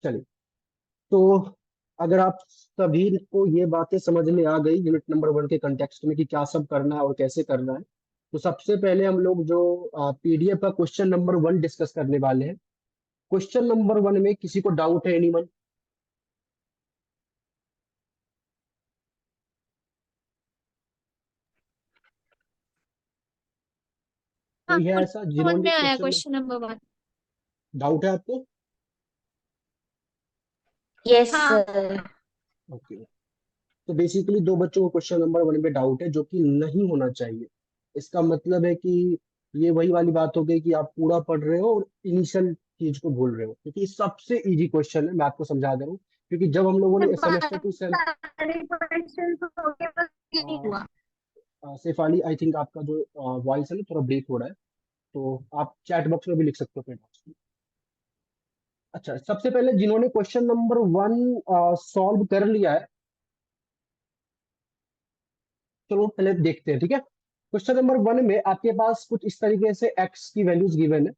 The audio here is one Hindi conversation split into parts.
चलिए, तो अगर आप सभी को ये बातें समझ में आ गई यूनिट नंबर 1 के कंटेक्स्ट में कि क्या सब करना है और कैसे करना है, तो सबसे पहले हम लोग जो पीडीएफ का क्वेश्चन नंबर 1 डिस्कस करने वाले हैं। क्वेश्चन नंबर 1 में किसी को डाउट है? एनीवन? हाँ, कोई है मुझे ऐसा समझ जिन्होंने में आया क्वेश्चन क्वेश्चन नंबर 1। डाउट है आपको? यस हाँ। सर। ओके। तो बेसिकली दो बच्चों को क्वेश्चन नंबर 1 पे डाउट है, जो कि नहीं होना चाहिए। इसका मतलब है कि ये वही वाली बात हो गई कि आप पूरा पढ़ रहे हो और इनिशियल चीज को भूल रहे हो, क्योंकि सबसे इजी क्वेश्चन है। मैं आपको समझा दे रहा हूँ, क्योंकि जब हम लोगों ने सेमेस्टर टू सेम सारे क्वेश्चन हो गए, बस यही हुआ। शेफाली, आई थिंक आपका जो वॉइस है ना थोड़ा ब्रेक हो रहा है, तो आप चैट बॉक्स में भी लिख सकते हो अपने doubts को। अच्छा, सबसे पहले जिन्होंने क्वेश्चन नंबर 1 सॉल्व कर लिया है, चलो पहले देखते हैं, ठीक है। क्वेश्चन नंबर 1 में आपके पास कुछ इस तरीके से एक्स की वैल्यूज गिवन है,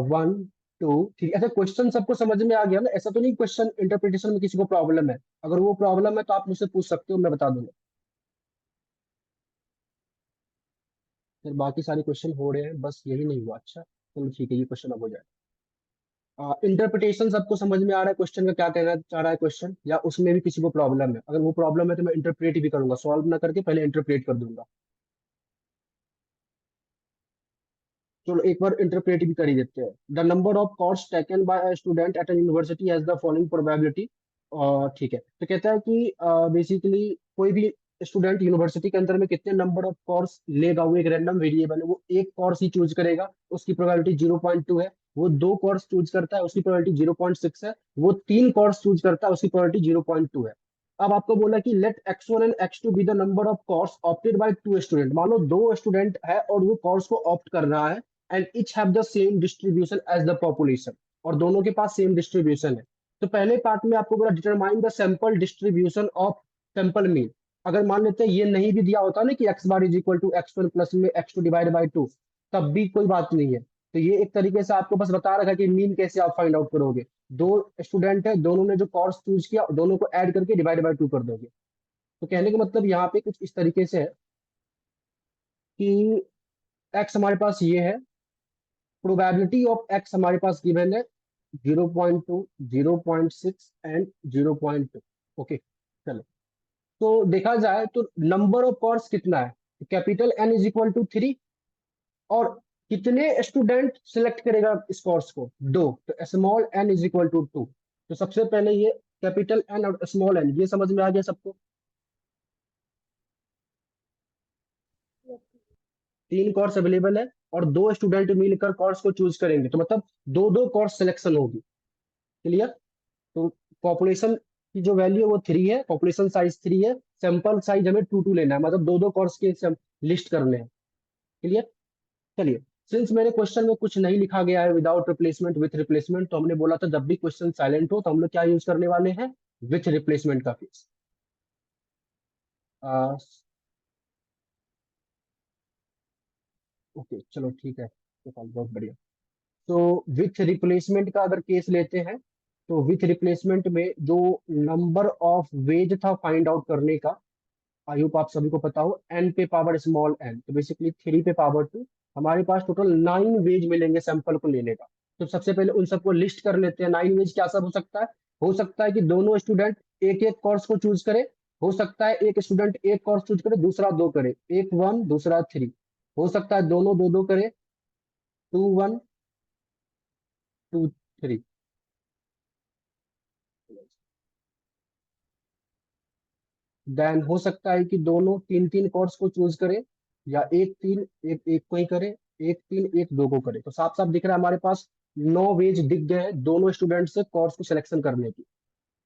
1 2 3। अच्छा, क्वेश्चन सबको समझ में आ गया ना? ऐसा तो नहीं क्वेश्चन इंटरप्रिटेशन में किसी को प्रॉब्लम है? अगर वो प्रॉब्लम है तो आप मुझसे पूछ सकते हो, मैं बता दूंगा। फिर बाकी सारे क्वेश्चन हो रहे हैं, बस यही नहीं हुआ। अच्छा चलो ठीक है, ये क्वेश्चन अब हो जाए। इंटरप्रिटेशन सबको समझ में आ रहा है क्वेश्चन का क्या कहना चाह रहा है क्वेश्चन, या उसमें भी किसी को प्रॉब्लम है? अगर वो प्रॉब्लम है तो मैं इंटरप्रेट भी करूंगा, सॉल्व ना करके पहले इंटरप्रेट कर दूंगा। चलो एक बार इंटरप्रेट भी कर ही देते हैं। The number of course taken by student at university has the following probability. ठीक है, तो कहता है कि बेसिकली कोई भी स्टूडेंट यूनिवर्सिटी के अंदर में कितने नंबर ऑफ कोर्स लेगा, वो एक रैंडम वेरिएबल है, वो एक कोर्स ही चूज करेगा, उसकी प्रोबेबिलिटी 0.2 है। वो दो कोर्स चूज करता है, उसकी प्रोबेबिलिटी 0.6 है। वो तीन कोर्स चूज करता है, उसकी प्रोबेबिलिटी 0.2 है। अब आपको बोला कि let x1 and x2 be the number of course opted by two student. मान लो दो स्टूडेंट है और वो कोर्स को ऑप्ट कर रहा है, and each have the same distribution as the population, और दोनों के पास सेम डिस्ट्रीब्यूशन है। तो पहले पार्ट में आपको बोला determine the sample distribution of sample mean. अगर मान लेते हैं ये नहीं भी दिया होता ना कि X bar is equal to X one plus में X two divide by two, तब भी कोई बात नहीं है। तो ये एक तरीके से आपको बस बता रखा है कि मीन कैसे आप फाइंड आउट करोगे। दो स्टूडेंट है, दोनों ने जो कोर्स चूज किया, दोनों को ऐड करके डिवाइड बाई टू कर दोगे। तो कहने का मतलब यहाँ पे कुछ इस तरीके से है कि एक्स हमारे पास ये है, प्रोबेबिलिटी ऑफ एक्स हमारे पास गिवन है 0.2, 0.6 एंड 0.2। ओके, चलो। तो देखा जाए तो नंबर ऑफ कोर्स कितना है? Capital N is equal to 3। और कितने स्टूडेंट सिलेक्ट करेगा इस कोर्स को? दो। तो small N is equal to 2। तो सबसे पहले ये कैपिटल एन और स्मॉल एन, ये समझ में आ गया सबको? तीन कोर्स अवेलेबल है और दो स्टूडेंट मिलकर कोर्स को चूज करेंगे, तो मतलब दो दो कोर्स सिलेक्शन होगी। क्लियर? तो पॉपुलेशन की जो वैल्यू है वो 3 है, पॉपुलेशन साइज 3 है, सैंपल साइज हमें 2 लेना है, मतलब दो दो कोर्स के लिस्ट करने हैं। क्लियर? चलिए, सिंस मेरे क्वेश्चन में कुछ नहीं लिखा गया है विदाउट रिप्लेसमेंट विथ रिप्लेसमेंट, तो हमने बोला था जब भी क्वेश्चन साइलेंट हो तो हम लोग क्या यूज करने वाले हैं? विथ रिप्लेसमेंट का केस। ओके चलो ठीक है, तो बहुत बढ़िया। तो विथ रिप्लेसमेंट का अगर केस लेते हैं, तो विथ रिप्लेसमेंट में जो नंबर ऑफ वेज था फाइंड आउट करने का, आई होप आप सभी को पता हो, एन पे पावर स्मॉल एन, तो बेसिकली 3 पे पावर 2, हमारे पास टोटल 9 वेज मिलेंगे सैंपल को लेने का। तो सबसे पहले उन सबको लिस्ट कर लेते हैं। 9 वेज क्या सब हो सकता है? हो सकता है कि दोनों स्टूडेंट एक एक कोर्स को चूज करे, हो सकता है एक स्टूडेंट एक कोर्स चूज करे दूसरा दो करे, एक 1 दूसरा 3, हो सकता है दोनों दो दो करे, 2 1 2 3। देन हो सकता है कि दोनों तीन तीन कोर्स को चूज करे, या एक तीन एक एक को ही करे, एक तीन एक दो को करे। तो साफ साफ दिख रहा है हमारे पास 9 वेज दिख गए हैं दोनों स्टूडेंट से कोर्स को सिलेक्शन करने की।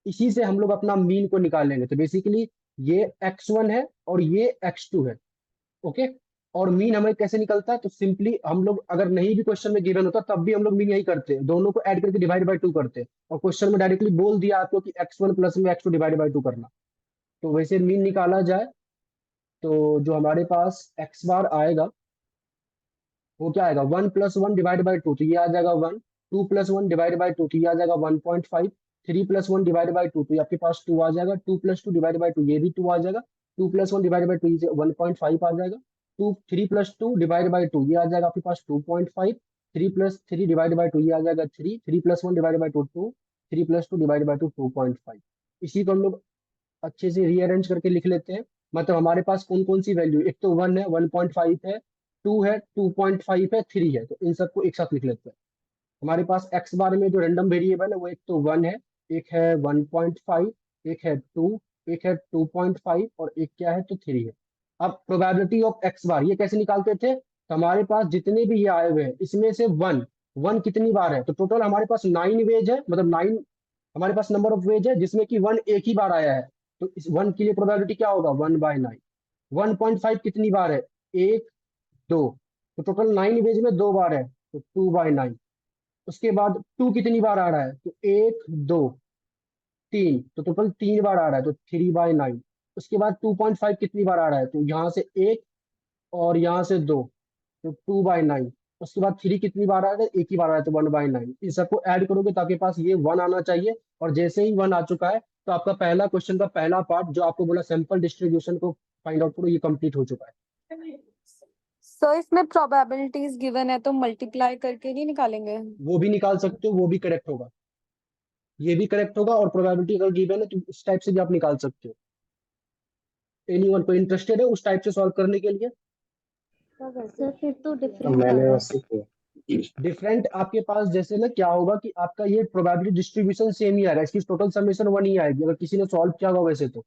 इसी से हम लोग अपना मीन को निकालेंगे। तो बेसिकली ये x1 है और ये x2 है। ओके, और मीन हमें कैसे निकलता है? तो सिंपली हम लोग अगर नहीं भी क्वेश्चन में गिवन होता तब भी हम लोग मीन यही करते हैं, दोनों को ऐड करके डिवाइड बाय टू करते हैं, और क्वेश्चन में डायरेक्टली बोल दिया आपको कि x1 प्लस में x2 डिवाइड बाय टू करना। तो वैसे मीन निकाला जाए तो जो हमारे पास एक्स बार आएगा वो क्या आएगा? 1 + 1 डिवाइड बाई टू, तो ये आ जाएगा 1। 2 + 1 डिवाइड बाई 2 तो ये आ जाएगा 1.5। 3 + 1 डिवाइड बाई 2 तो आपके पास 2 आ जाएगा। 2 + 2 डिवाइड बाई 2 ये भी 2 आ जाएगा। 2 + 1 डिवाइड बाई 2 ये 1.5 आ जाएगा। 3 + 2 डिवाइड बाई 2 ये आ जाएगा आपके पास 2.5। 3 + 3 डिवाइड बाई 2 ये आ जाएगा 3। 3 + 1 डिवाइड बाई 2 2। 3 + 2 divide by 2 2.5। इसी को हम लोग अच्छे से रीअरेंज करके लिख लेते हैं। मतलब हमारे पास कौन कौन सी वैल्यू, एक तो 1 है, 1.5 है, 2 है, 2.5 है, 3 है, तो इन सबको एक साथ लिख लेते हैं। हमारे पास एक्स बार में जो रैंडम वेरिएबल है वो एक तो 1 है, एक है 1.5, एक है 2, एक है 2.5 और एक क्या है तो 3 है। अब प्रोबेबिलिटी ऑफ एक्स बार ये कैसे निकालते थे, तो हमारे पास जितने भी ये आए हुए हैं इसमें से वन वन कितनी बार है, तो टोटल हमारे पास 9 वेज है, मतलब 9 हमारे पास नंबर ऑफ वेज है जिसमें कि वन एक ही बार आया है। तो इस वन के लिए प्रोबेबिलिटी क्या होगा, 1/9। 1.5 कितनी बार है, एक, दो, तो टोटल 9 वेज में 2 बार है तो 2/9। उसके बाद 2 कितनी बार आ रहा है, तो एक, दो, तीन, तो टोटल 3 बार आ रहा है तो 3/9। उसके बाद 2.5 कितनी बार आ रहा है, तो यहाँ से एक और यहाँ से दो, तो 2/9। उसके बाद 3 कितनी बार आ रहा है, एक ही बार आ रहा है तो 1/9। इन सबको ऐड करोगे तो आपके पास ये 1 आना चाहिए। और जैसे ही 1 आ चुका है तो आपका पहला क्वेश्चन का पहला पार्ट जो आपको बोला सैंपल डिस्ट्रीब्यूशन को फाइंड आउट करो, ये कंप्लीट हो चुका है। सो इसमें प्रोबेबिलिटीज गिवन है तो मल्टीप्लाई करके नहीं निकालेंगे? वो भी निकाल सकते हो, वो भी करेक्ट होगा, ये भी करेक्ट होगा। और प्रोबेबिलिटी अगर गिवन है तो उस टाइप से भी आप निकाल सकते हो। एनीवन को इंटरेस्टेड है उस टाइप से सॉल्व करने के लिए? सर फिर तो तो डिफरेंट आ मैंने रहा है। वैसे किया। डिफरेंट आपके पास जैसे ना क्या होगा कि आपका ये प्रोबेबिलिटी डिस्ट्रीब्यूशन सेम ही आ रहा है, इसकी टोटल समेशन 1 ही आएगी अगर किसी ने सॉल्व किया होगा वैसे तो।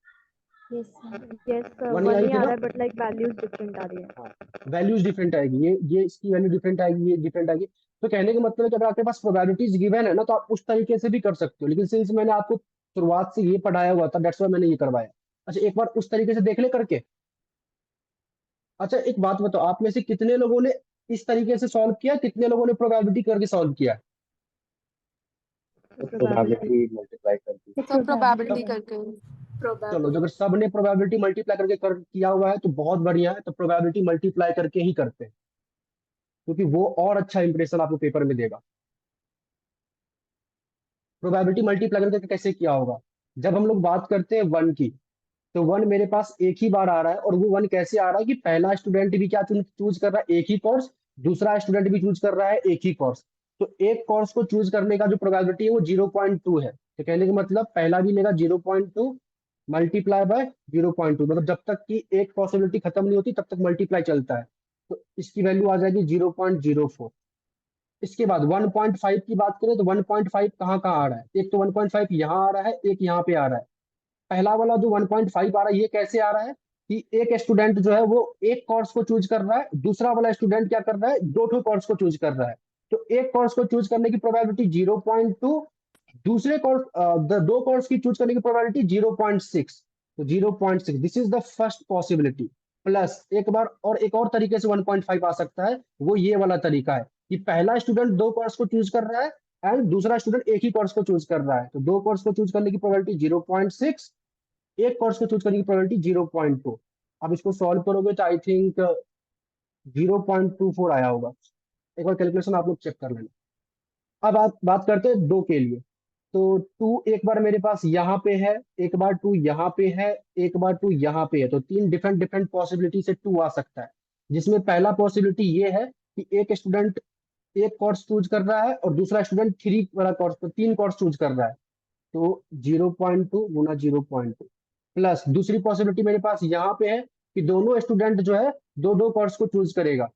Yes sir. यस सर, 1 ही वन ही आएगी आ ना, रहा है बट लाइक वैल्यूज डिफरेंट आ रही है। वैल्यूज डिफरेंट आएगी, ये इसकी वैल्यू डिफरेंट आएगी, ये डिफरेंट आएगी। तो कहने का मतलब है कि अगर आपके पास प्रोबेबिलिटीज गिवन है ना तो आप उस तरीके से भी कर सकते हो, लेकिन सिंस मैंने आपको शुरुआत से ये पढ़ाया हुआ था दैट्स व्हाई मैंने ये करवाया। अच्छा एक बार उस तरीके से देख ले करके। अच्छा एक बात बताओ, आप में से कितने लोगों ने इस तरीके से सॉल्व किया, कितने लोगों ने प्रोबेबिलिटी करके सॉल्व किया? तो प्रोबेबिलिटी प्रोबेबिलिटी मल्टीप्लाई कर दी। तो प्रोबेबिलिटी तब करके। चलो, जो अगर सब ने प्रोबेबिलिटी मल्टीप्लाई करके किया हुआ है तो बहुत बढ़िया है, तो प्रोबेबिलिटी मल्टीप्लाई करके ही करते हैं क्योंकि वो और अच्छा इंप्रेशन आपको पेपर में देगा। प्रोबेबिलिटी मल्टीप्लाई करके कैसे किया होगा, जब हम लोग बात करते हैं 1 की, तो 1 मेरे पास एक ही बार आ रहा है। और वो 1 कैसे आ रहा है कि पहला स्टूडेंट भी क्या चूज कर रहा है, एक ही कोर्स, दूसरा स्टूडेंट भी चूज कर रहा है एक ही कोर्स। तो एक कोर्स को चूज करने का जो प्रोबेबिलिटी है वो 0.2 है। तो कहने का मतलब पहला भी लेगा 0.2 मल्टीप्लाई बाय 0.2, मतलब जब तक कि एक पॉसिबिलिटी खत्म नहीं होती तब तक मल्टीप्लाई चलता है। तो इसकी वैल्यू आ जाएगी 0.04। इसके बाद 1.5 की बात करें तो 1.5 कहाँ कहाँ आ रहा है, एक तो 1.5 यहाँ आ रहा है, एक यहाँ पे आ रहा है। पहला वाला जो 1.5 आ रहा है ये कैसे आ रहा है कि एक स्टूडेंट जो है वो एक कोर्स को चूज कर रहा है, दूसरा वाला स्टूडेंट क्या कर रहा है, दो ठो कोर्स को चूज कर रहा है। तो एक कोर्स को चूज करने की प्रोबेबिलिटी 0.2, दूसरे कोर्स दो कोर्स की चूज करने की प्रोबेबिलिटी 0.6। तो 0.6 this is the first possibility. Plus एक बार और एक और तरीके से 1.5 आ सकता है, वो ये वाला तरीका है कि पहला स्टूडेंट दो कोर्स को चूज कर रहा है एंड दूसरा स्टूडेंट एक ही कोर्स को चूज कर रहा है। तो दो कोर्स को चूज करने की प्रोबेबिलिटी 0.6, एक कोर्स को चूज करने की प्रोबेबिलिटी 0.2। अब इसको सॉल्व करोगे तो आई थिंक 0.24 आया होगा। एक बार कैलकुलेशन आप लोग चेक कर लेना। अब आप बात करते हैं 2 के लिए। तो 2 एक बार मेरे पास यहाँ पे है, एक बार 2 यहाँ पे है, एक बार 2 यहाँ पे है, तो तीन डिफरेंट डिफरेंट पॉसिबिलिटी से 2 आ सकता है। जिसमें पहला पॉसिबिलिटी ये है कि एक स्टूडेंट एक कोर्स चूज कर रहा है और दूसरा स्टूडेंट थ्री वाला कोर्स, तो तीन कोर्स चूज कर रहा है। तो 0.2 गुना 0.2 प्लस दूसरी पॉसिबिलिटी मेरे पास यहाँ पे है कि दोनों स्टूडेंट जो है दो दो कोर्स को चूज करेगा।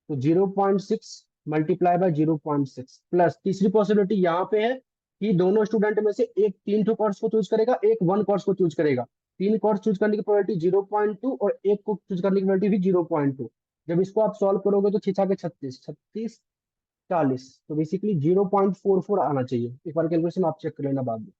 तो 0.6 मल्टीप्लाई बाय 0.6 प्लस तीसरी पॉसिबिलिटी यहाँ पे है कि दोनों स्टूडेंट में से एक तीन ठो कोर्स को चूज करेगा, एक वन कोर्स को चूज करेगा। तीन कोर्स चूज करने की प्रोबेबिलिटी 0.2 और एक को चूज करने की प्रोबेबिलिटी भी 0.2। जब इसको आप सॉल्व करोगे तो 6 के 36, 36 40, तो बेसिकली 0.44 आना चाहिए। एक बार कैलकुलेशन आप चेक कर लेना बाद में।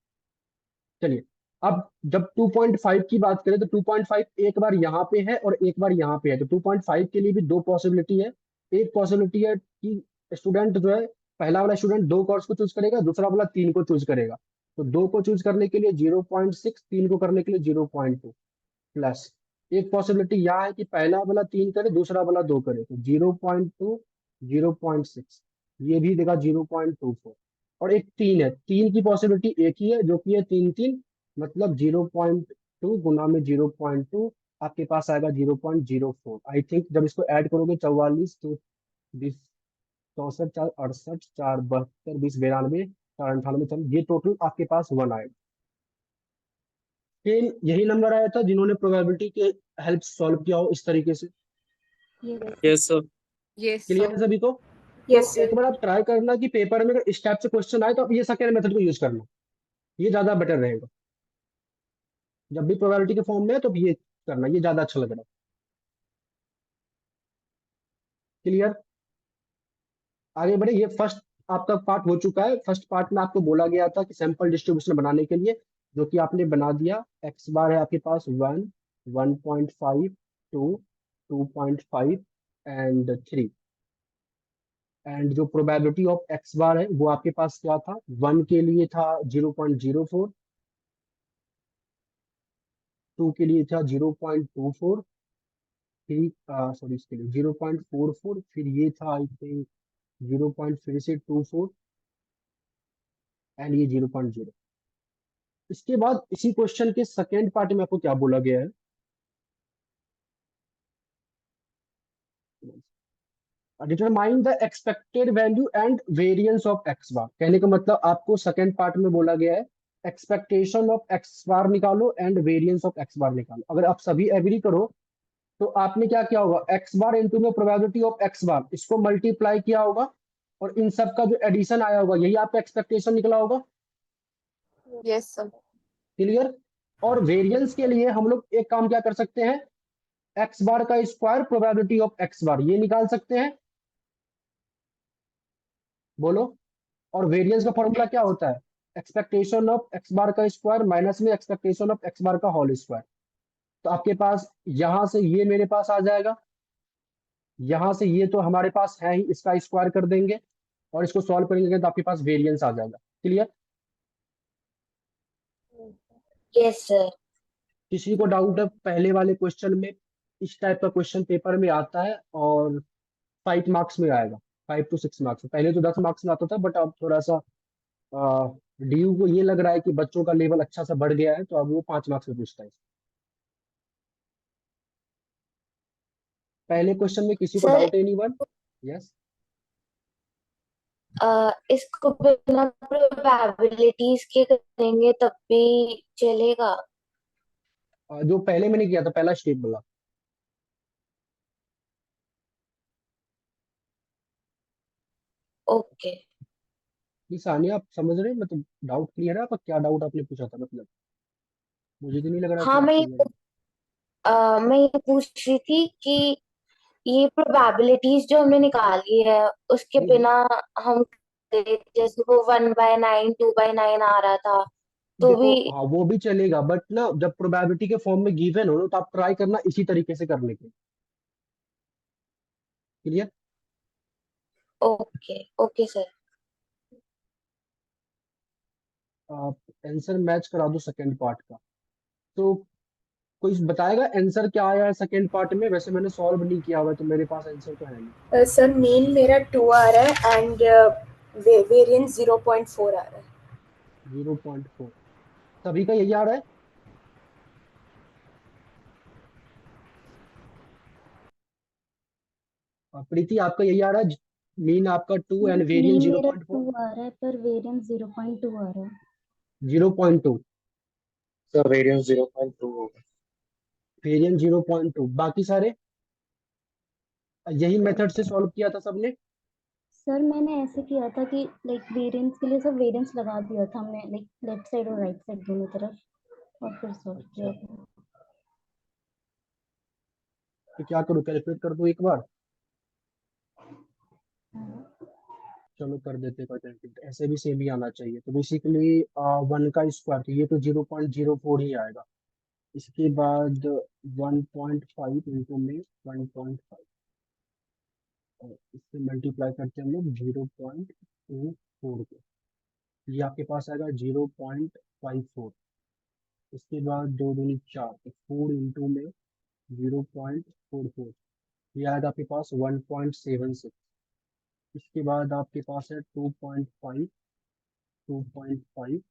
चलिए, अब जब 2.5 की बात करें तो 2.5 एक बार यहाँ पे है और एक बार यहाँ पे है। तो 2.5 के लिए भी दो पॉसिबिलिटी है। एक पॉसिबिलिटी है कि स्टूडेंट जो है, पहला वाला स्टूडेंट दो कोर्स को चूज करेगा, दूसरा वाला तीन को चूज करेगा। तो दो को चूज करने के लिए 0.6, तीन को करने के लिए 0.2 प्लस एक पॉसिबिलिटी यहाँ है कि पहला वाला तीन करे, दूसरा वाला दो करे, तो 0.2, 0.6 ये भी देगा 0.24। और एक 3 है, 3 की पॉसिबिलिटी एक ही है जो कि है 3 3, मतलब 0.2 गुना में 0.2, आपके पास आएगा 0.04। आई थिंक जब इसको ऐड करोगे 44 तो 20, 64, 4 68, 4 72, 20 92, 4 98, ये टोटल आपके पास 1 आएगा। फिर यही नंबर आया था जिन्होंने प्रोबेबिलिटी के हेल्प सॉल्व किया हो इस तरीके से। ये वैसे यस सर। यस क्लियर है सभी को? Yes, तो sir. एक बार आप ट्राई करना कि पेपर में अगर इस टाइप से क्वेश्चन आए तो आप ये सेकेंड मेथड को यूज करना, ये ज्यादा बेटर रहेगा। जब भी प्रोबेबिलिटी के फॉर्म में है तो ये करना, ये ज्यादा अच्छा लग रहा है। क्लियर? आगे बढ़े। ये फर्स्ट आपका पार्ट हो चुका है। फर्स्ट पार्ट में आपको बोला गया था कि सैंपल डिस्ट्रीब्यूशन बनाने के लिए, जो कि आपने बना दिया। एक्स बार है आपके पास 1, 1.5, 2, 2.5 एंड 3। एंड जो प्रोबेबिलिटी ऑफ एक्स बार है वो आपके पास क्या था? 1 के लिए था 0.04, 2 के लिए था 0.24, 3 सॉरी इसके लिए 0.44, फिर ये था आई थिंक 0. फिर से 24 एंड ये 0.0। इसके बाद इसी क्वेश्चन के सेकेंड पार्ट में आपको क्या बोला गया है? Determine the expected value and variance of X bar. कहने का मतलब आपको सेकेंड पार्ट में बोला गया है एक्सपेक्टेशन ऑफ एक्स बार निकालो एंड वेरिएंस ऑफ एक्स बार निकालो। अगर आप सभी एग्री करो तो आपने क्या किया होगा? एक्स बार इंटू में प्रोबेबिलिटी ऑफ एक्स बार, इसको मल्टीप्लाई किया होगा और इन सब का जो एडिशन आया होगा यही आपका एक्सपेक्टेशन निकला होगा। Yes sir. क्लियर? और वेरिएंस के लिए हम लोग एक काम क्या कर सकते हैं? एक्स बार का square probability of X bar, ये निकाल सकते हैं। बोलो। और वेरिएंस का फॉर्मूला क्या होता है? एक्सपेक्टेशन ऑफ एक्स बार का स्क्वायर माइनस में एक्सपेक्टेशन ऑफ एक्स बार का होल स्क्वायर। तो आपके पास यहां से ये मेरे पास आ जाएगा, यहां से ये तो हमारे पास है ही, इसका स्क्वायर कर देंगे और इसको सॉल्व करेंगे तो आपके पास वेरिएंस आ जाएगा। क्लियर? Yes sir. किसी को डाउट है पहले वाले क्वेश्चन में? इस टाइप का क्वेश्चन पेपर में आता है और 5 मार्क्स में आएगा, 5 to 6 मार्क्स में। पहले तो 10 मार्क्स में आता था, बट अब थोड़ा सा डीयू को ये लग रहा है कि बच्चों का लेवल अच्छा सा बढ़ गया है, तो अब वो 5 मार्क्स में पूछता है। पहले क्वेश्चन में किसी को सर डाउट? एनीवन? यस। इसको बिना प्रोबेबिलिटीज के करेंगे तब भी चलेगा? जो पहले मैंने किया था, पहला स्टेप बोला। ओके। ये सानिया आप समझ रहे हैं? मतलब डाउट क्लियर है आपका? क्या डाउट आपने पूछा था? मतलब मुझे तो नहीं लग रहा कि हाँ, आप क्लियर है। मैं ये पूछ रही थी कि ये प्रोबेबिलिटीज जो हमने निकाली है उसके हम्म। बिना हम जैसे वो 1/9 2/9 आ रहा था तो देखो भी? हाँ वो भी चलेगा, बट ना जब प्रोबेबिलिटी के फॉर्म में गिवन हो ना तो आप ट्राई करना इसी तरीके से करने के। क्लियर? Okay okay sir. आप आंसर मैच करा दो सेकंड पार्ट का। तो कोई बताएगा आंसर क्या आया है सेकंड पार्ट में? वैसे मैंने सॉल्व नहीं किया हुआ है, तो मेरे पास आंसर तो है नहीं। सर मीन मेरा 2 आ रहा है एंड वेरिएंस 0.4 आ रहा है. 0.4 सभी का यही आ रहा है। प्रीति आपका यही आ रहा है? मीन आपका 2 एंड वेरिएंस मीन जीरो मेरा पॉइंट 2 फोर आ रहा है पर वेरिएंस 0.2 आ रहा है। 0.2 सर वेरिएंस 0.2 होगा। वेरिएंस 0.2, बाकी सारे यही मेथड से सॉल्व किया था सबने? सर मैंने ऐसे किया था कि लाइक वेरिएंस के लिए सब वेरिएंस लगा दिया था हमने, लाइक लेफ्ट साइड और राइट साइड दोनों तरफ, और फिर सॉल्व किया अच्छा, था। तो क्या करूँ? कैलकुलेट कर दूं एक बार? हाँ। चलो कर देते का कैलकुलेट, ऐसे भी सेम ही आना चाहिए। तो बेसिकली 1 का स्क्वायर, तो ये तो 0.04 ही आएगा। इसके बाद 1.5 इंटू में 1.5, और इससे मल्टीप्लाई करते हैं हम लोग 0.24 को, ये आपके पास आएगा 0.54। इसके बाद 2 दूनी 4, तो 4 इंटू में 0.44, ये आएगा आपके पास 1.76। इसके बाद आपके पास है 2.5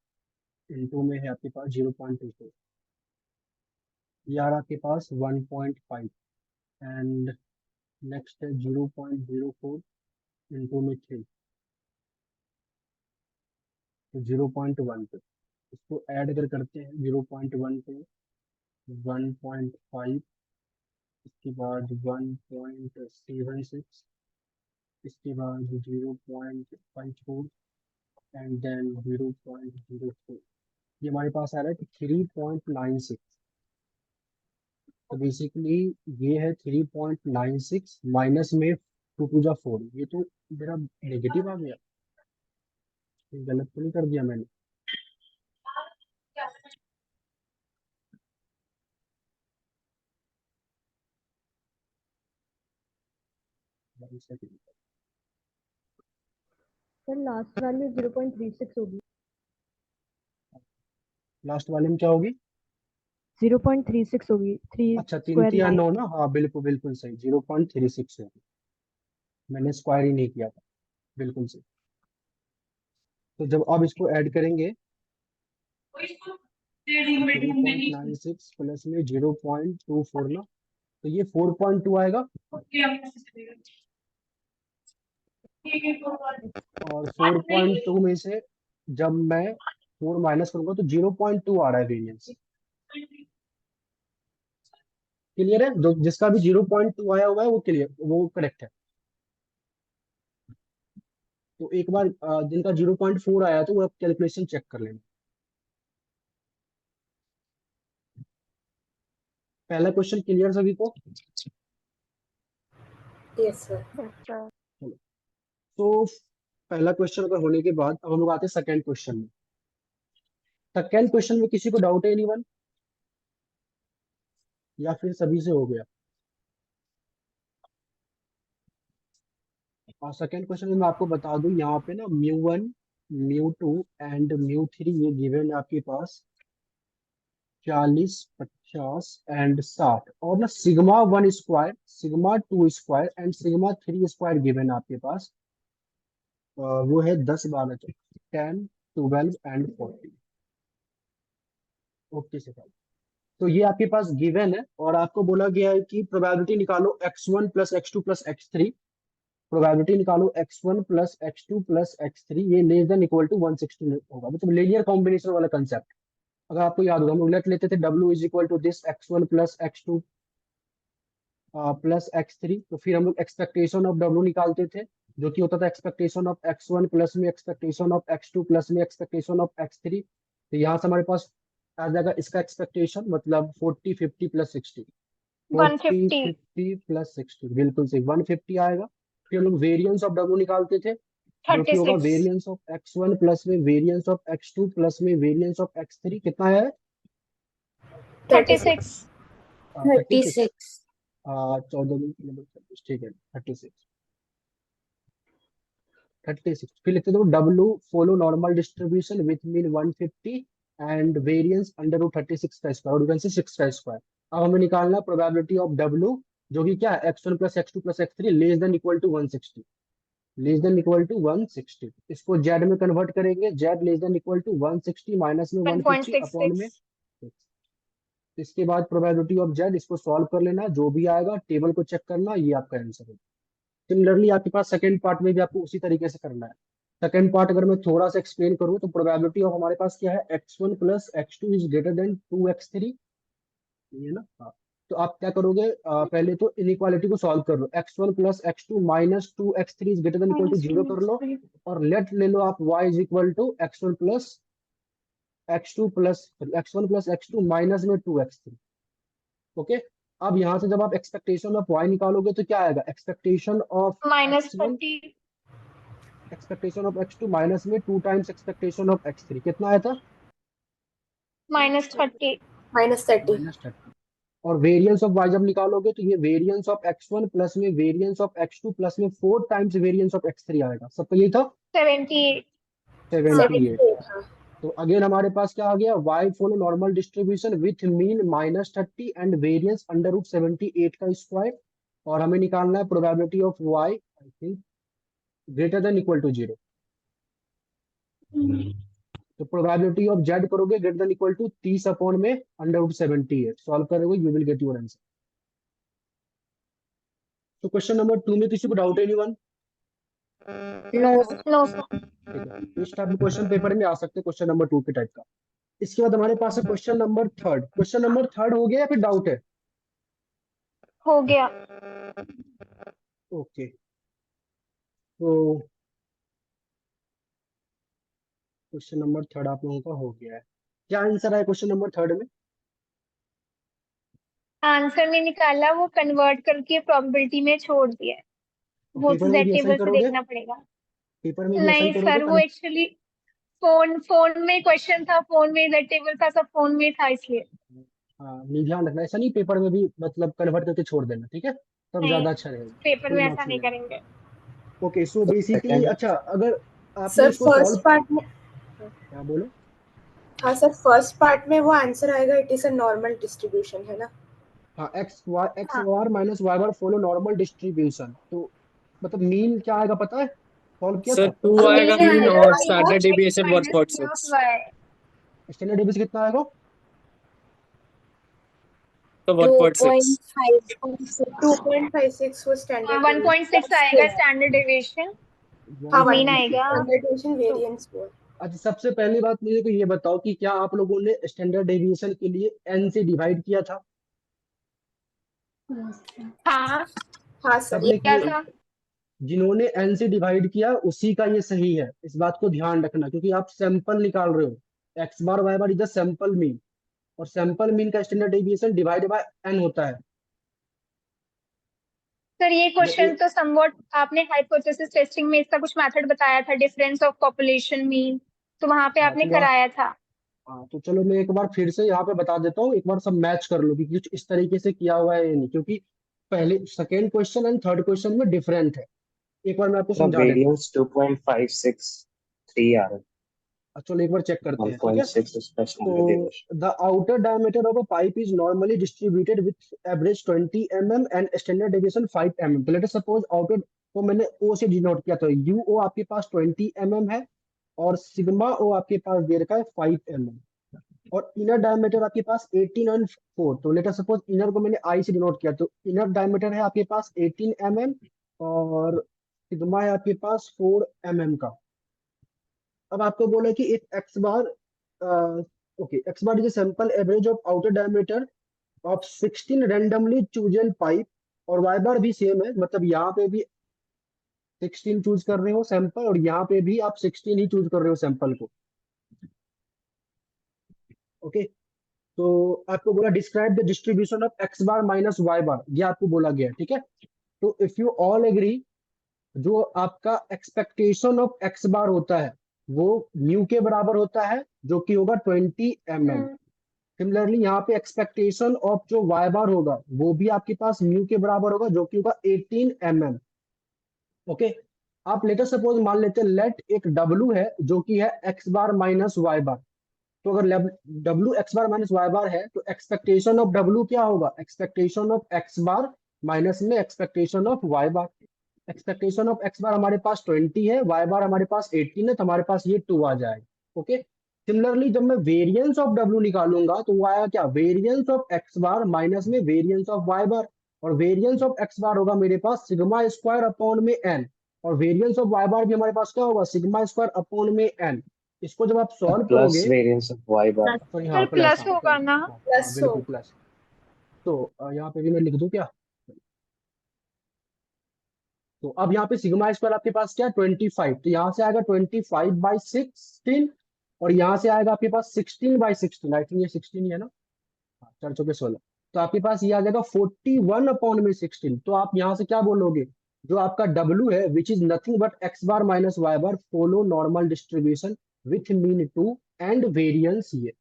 इंटू में है आपके पास 0.24, ये आ रहा आपके पास 1.5 एंड नेक्स्ट है 0.04 इंटू में 3 तो 0.1 पे इसको ऐड अगर करते हैं 0.1 पे 1.5, इसके बाद 1.76, इसके बाद 0.54 एंड देन 0.04, ये हमारे पास आ रहा है 3.96। तो बेसिकली ये है 3.96 माइनस में 2 टू द 4, ये तो मेरा नेगेटिव आ गया, ये गलत तो नहीं कर दिया मैंने? One second. Sir last value 0.36 होगी। लास्ट वाले में क्या होगी? 0.36 होगी, 3 अच्छा, 3 स्क्वायर 3 9। 9 ना, हाँ बिल्कुल बिल्कुल सही, 0.36 होगी, मैंने स्क्वायर ही नहीं किया था, बिल्कुल सही। तो जब अब इसको ऐड करेंगे 3.96 प्लस में 0.24 ना, तो ये 4.2 आएगा, और 4.2 में से जब मैं 4 माइनस करूंगा तो 0.2 आ रहा है वेरिएंस। क्लियर है? जो जिसका भी 0.2 आया हुआ है वो क्लियर, वो करेक्ट है। तो एक बार जिनका 0.4 आया तो वो आप कैलकुलेशन चेक कर लेना। पहला क्वेश्चन क्लियर सभी को? Yes, sir. चलो, तो पहला क्वेश्चन अगर होने के बाद अब हम लोग आते हैं सेकंड क्वेश्चन में। सेकंड क्वेश्चन में किसी को डाउट है एनीवन, या फिर सभी से हो गया? और सेकंड क्वेश्चन में मैं आपको बता दूं, यहाँ पे ना μ1 μ2 एंड μ3 ये गिवन है आपके पास 40 50 एंड 60, और ना σ1 square σ2 square and σ3 square given है आपके पास। वो है 10 12 10 12 एंड 40। ओके से भाई, तो ये आपके पास गिवन है और आपको बोला गया है कि प्रोबेबिलिटी निकालो x1 plus x2 plus x3, probability निकालो x1 plus x2 plus x3, ये लेस देन इक्वल टू 160 होगा, मतलब लीनियर कॉम्बिनेशन वाला कंसेप्ट। अगर आपको याद होगा हम लोग लेट लेते थे w is equal to this x1 plus x2 plus x3, तो फिर हम लोग एक्सपेक्टेशन ऑफ w निकालते थे, जो कि होता था एक्सपेक्टेशन ऑफ x1 प्लस में एक्सपेक्टेशन ऑफ x2 प्लस में एक्सपेक्टेशन ऑफ x3। तो यहाँ से हमारे पास आ जाएगा इसका एक्सपेक्टेशन, मतलब 40 50 प्लस 60, 40 150 50 प्लस 60, बिल्कुल सही 150 आएगा। फिर हम लोग वेरिएंस ऑफ w निकालते थे, जो कि होगा 36 वेरिएंस ऑफ x1 प्लस में वेरिएंस ऑफ x2 प्लस में वेरिएंस ऑफ x3, कितना है? 36 36, 36. 14 ठीक है 36। फिर लिखते हो w follow normal distribution with mean 150 and variance under root 36 का स्क्वायर, और यू कैन से 6 का स्क्वायर। अब हमें निकालना प्रोबेबिलिटी ऑफ w, जो कि क्या है x1 plus x2 plus x3 less than equal to 160, less than equal to 160। इसको z में कन्वर्ट करेंगे, z less than equal to 160 minus में 150 अपॉन में 1.66 6। इसके बाद प्रोबेबिलिटी ऑफ z, इसको सॉल्व कर लेना, जो भी आएगा टेबल को चेक करना, ये आपका आंसर है। सिमिलरली आपके पास सेकंड पार्ट में भी आपको उसी तरीके से करना है। सेकंड पार्ट अगर मैं थोड़ा सा एक्सप्लेन करूँ तो प्रोबेबिलिटी ऑफ हमारे पास क्या है, x1 plus x2 is greater then 2x3, ये ना, हाँ। तो आप क्या करोगे, पहले तो इनइक्वालिटी को सॉल्व कर लो, x1 plus x2 minus 2x3 is greater than equal to 0 कर लो, और लेट ले लो आप y is equal to x1 plus x2 minus में 2x3। ओके, अब यहाँ से जब आप एक्सपेक्टेशन ऑफ y निकालोगे तो क्या आएगा, expectation of x1 -30 expectation of x2 minus में 2 टाइम्स एक्सपेक्टेशन ऑफ x3, कितना आया था? -30 -30. -30। और वेरिएंस ऑफ y जब निकालोगे तो ये वेरिएंस ऑफ x1 प्लस में वेरिएंस ऑफ x2 प्लस में 4 टाइम्स वेरिएंस ऑफ x3 आएगा, सबका यही था 78 78। 78. हाँ. तो अगेन हमारे पास क्या आ गया, y follow normal distribution with mean -30 and variance under root 78 का स्क्वायर, और हमें निकालना है probability of y, I think greater than equal to 0। तो प्रोबेबिलिटी ऑफ जेड करोगे greater than equal to 30 upon में √78 सॉल्व करोगे, you will get your answer. तो क्वेश्चन नंबर 2 में किसी को डाउट है एनीवन? No sir. ठीक है, इस टाइप के क्वेश्चन पेपर में आ सकते हैं, क्वेश्चन नंबर 2 के टाइप का। इसके बाद हमारे पास है क्वेश्चन नंबर 3। क्वेश्चन नंबर 3 हो गया या फिर डाउट है? हो गया। ओके, तो क्वेश्चन नंबर 3 आप लोगों का हो गया है। क्या आंसर है क्वेश्चन नंबर 3 में? आंसर नहीं निकाला, वो कन्वर्ट करके प्रोबेबिलिटी में छोड़ दिया है। वो पेपर तो में जेड भी ऐसा ही टेबल से करोगे? देखना पड़ेगा। पेपर में भी ऐसा ही नहीं करोगे सर, वो एक्चुअली फोन में क्वेश्चन था, फोन में जेड टेबल था, सब फोन में था इसलिए। हाँ, नहीं ध्यान रखना, ऐसा नहीं पेपर में भी मतलब कन्वर्ट करके छोड़ देना, ठीक है, तब नहीं, ज्यादा अच्छा रहेगा, पेपर फुल में ऐसा मार्क्स नहीं मिलेगा। करेंगे। ओके, सो So बेसिकली second, अच्छा, अगर आपने सर इसको फर्स्ट सॉल्व, पार्ट में, हाँ बोलो। हाँ सर फर्स्ट पार्ट में वो आंसर आएगा it is a normal distribution, है ना? हाँ, एक्स हाँ, बार minus Y bar follow normal distribution, तो मतलब मीन क्या आएगा पता है? सॉल्व किया सर था? 2 आएगा मीन मीन आएगा और y of standard x deviation minus y of 1.6। y। Standard deviation कितना आएगा? तो टू 1.6। पॉइंट फाइव 2.56 वो स्टैंडर्ड 1.6 आएगा स्टैंडर्ड डेविएशन, हाँ और मीन 1.6। आएगा स्टैंडर्ड डेविएशन 2। वेरिएंस वो। अच्छा, सबसे पहली बात मुझे को ये बताओ कि क्या आप लोगों ने स्टैंडर्ड डेविएशन के लिए एन से डिवाइड किया था? हाँ, हाँ सर। सबने क्या किए? था? जिन्होंने एन से डिवाइड किया उसी का ये सही है, इस बात को ध्यान रखना, क्योंकि आप सैंपल निकाल रहे हो। X bar Y bar is the sample mean, और सैंपल मीन का standard deviation divide by N होता है। सर ये मैं क्वेश्चन एक, तो समवॉट आपने हाइपोथेसिस टेस्टिंग में इसका कुछ मेथड बताया था, डिफरेंस ऑफ पॉपुलेशन मीन, तो वहां पे हाँ आपने तो कराया था। हाँ तो चलो मैं एक बार फिर से यहाँ पे बता देता हूँ, एक बार सब मैच कर लो कि कुछ इस तरीके से किया हुआ है या नहीं, क्योंकि पहले second question and third question में डिफरेंट है। एक बार मैं आपको the समझा देता हूँ। variance 2.563 आ रहा है, चलो एक बार चेक करते हैं, ठीक है। 1.6 उसका तो standard deviation. The outer diameter of a pipe is normally distributed with average 20 mm and standard deviation 5 mm। तो लेट अस सपोज आउटर को मैंने ओ से डिनोट किया, तो यू ओ आपके पास 20 mm है, और सिग्मा ओ आपके पास दे रखा है 5 mm, और इनर डायमीटर आपके पास 18 एंड 4। तो लेट अस सपोज इनर को मैंने आई से डिनोट किया, तो इनर डायमीटर है आपके पास 18 mm, और सिग्मा है आपके पास 4 mm का। अब आपको बोला कि एक x bar, okay, x bar is sample average of outer diameter of 16 randomly chosen pipe, और वाई बार भी सेम है, मतलब यहाँ पे भी 16 चूज कर रहे हो सैंपल, और यहाँ पे भी आप 16 ही चूज कर रहे हो सैंपल को। ओके, तो आपको बोला describe the distribution of X bar minus Y bar, ये आपको बोला गया है, ठीक है। तो इफ यू ऑल एग्री, जो आपका एक्सपेक्टेशन ऑफ एक्स बार होता है वो म्यू के बराबर होता है, जो कि होगा 20 mm। सिमिलरली यहाँ पे एक्सपेक्टेशन ऑफ जो वाई बार होगा वो भी आपके पास म्यू के बराबर होगा, जो कि होगा 18 mm। ओके, आप लेटर सपोज मान लेते हैं लेट एक डब्लू है जो कि है X bar minus Y bar. तो अगर W X bar minus Y bar है, तो एक्सपेक्टेशन ऑफ डब्लू क्या होगा? Expectation of X bar minus में expectation of Y bar. Expectation of X bar हमारे पास 20 है, वाई बार हमारे पास 18 है, तो हमारे पास ये 2 आ जाएगा। ओके, सिमिलरली जब मैं वेरिएंस ऑफ डब्ल्यू निकालूंगा तो वो आया क्या? Variance of X bar minus में वेरिएंस ऑफ वाई बार, और वेरिएंस ऑफ एक्स बार होगा मेरे पास सिग्मा स्क्वायर अपॉन में एन, और वेरिएंस ऑफ वाई बार भी हमारे पास क्या होगा? सिग्मा स्क्वायर अपॉन में एन। इसको जब आप सॉल्व प्लस करोगे, variance of y bar. Sorry हाँ सर प्लस, प्लस हाँ होगा ना? हाँ प्लस हो। बिल्कुल प्लस। तो यहाँ पे भी मैं लिख दूं क्या? तो अब यहाँ पे सिग्मा स्क्वायर आपके पास क्या? 25, तो यहाँ से आएगा 25/16, और यहाँ से आएगा आपके पास 16/16, आई थिंक ये 16 ही है ना, हाँ 4 × 16। तो आपके पास ये आ जाएगा 41/16। तो आप यहाँ से क्या बोलोगे? जो आपका डब्ल्यू है which is nothing but X bar minus Y bar follow normal distribution with mean 2 and variance ये।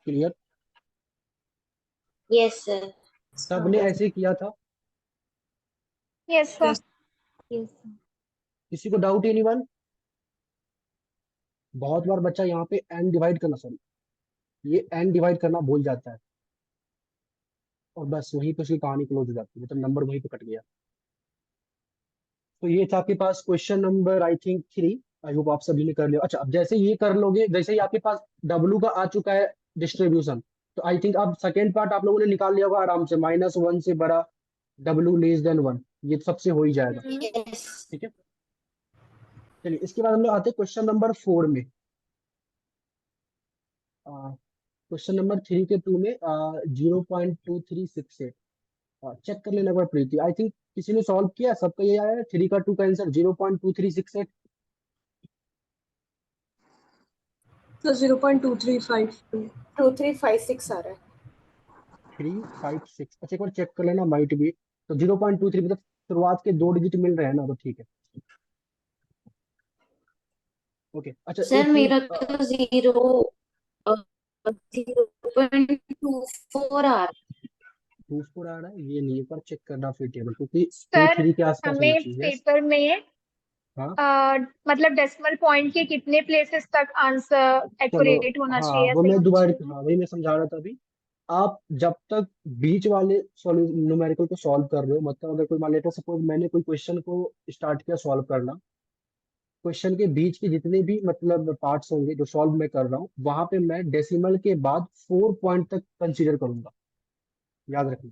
क्लियर? Yes sir. सबने ऐसे किया था? Yes sir. यस किसी को डाउट एनी वन? बहुत बार बच्चा यहाँ पे एन डिवाइड करना, सॉरी ये एन डिवाइड करना भूल जाता है। और बस वहीं पे उसकी कहानी क्लोज हो जाती है, मतलब नंबर वहीं पे कट गया। तो ये था आपके पास question number I think 3। I hope आप सभी ने कर लिया। अच्छा, अब जैसे ये कर लोगे, जैसे ही आपके पास डब्लू का आ चुका है डिस्ट्रीब्यूशन, तो आई थिंक अब सेकेंड पार्ट आप लोगों ने निकाल लिया होगा आराम से, -1 से बड़ा डब्लू लेस देन 1, ये सबसे हो ही जाएगा। Yes. ठीक है, चलिए इसके बाद हम लोग आते हैं क्वेश्चन नंबर 4 में। क्वेश्चन नंबर 3 के 2 में 0.2368 चेक कर लेना एक बार प्रीति। आई थिंक किसी ने सॉल्व किया, सबका ये आया है 3 का 2 का आंसर 0.2368। So 0.2352. 2356 आ रहा है। 356, अच्छा एक बार चेक कर लेना, माइट भी। तो 0.23 मतलब शुरुआत के 2 डिजिट मिल रहे हैं ना, तो ठीक है। ओके, अच्छा सर एक चीज मेरा तो 0.24 आ रहा है। 24 आ रहा है, ये नहीं, एक बार चेक करना फिर टेबल, क्योंकि टू सर थ्री के आसपास होनी हमें चाहिए। पेपर में हाँ मतलब डेसिमल पॉइंट के कितने प्लेसेस तक आंसर चलो, एक्यूरेट होना हाँ चाहिए, वो ऐसे ही मैं होना दोबारा, चाहिए। हाँ वही मैं समझा रहा था अभी। आप जब तक बीच वाले न्यूमेरिकल को सॉल्व कर रहे हो, मतलब अगर कोई मान लेते सपोज मैंने कोई क्वेश्चन को स्टार्ट किया सॉल्व करना, क्वेश्चन के बीच के जितने भी मतलब पार्ट्स होंगे जो सॉल्व मैं कर रहा हूँ, वहां पे मैं डेसिमल के बाद 4 पॉइंट तक कंसीडर करूंगा। याद रखना,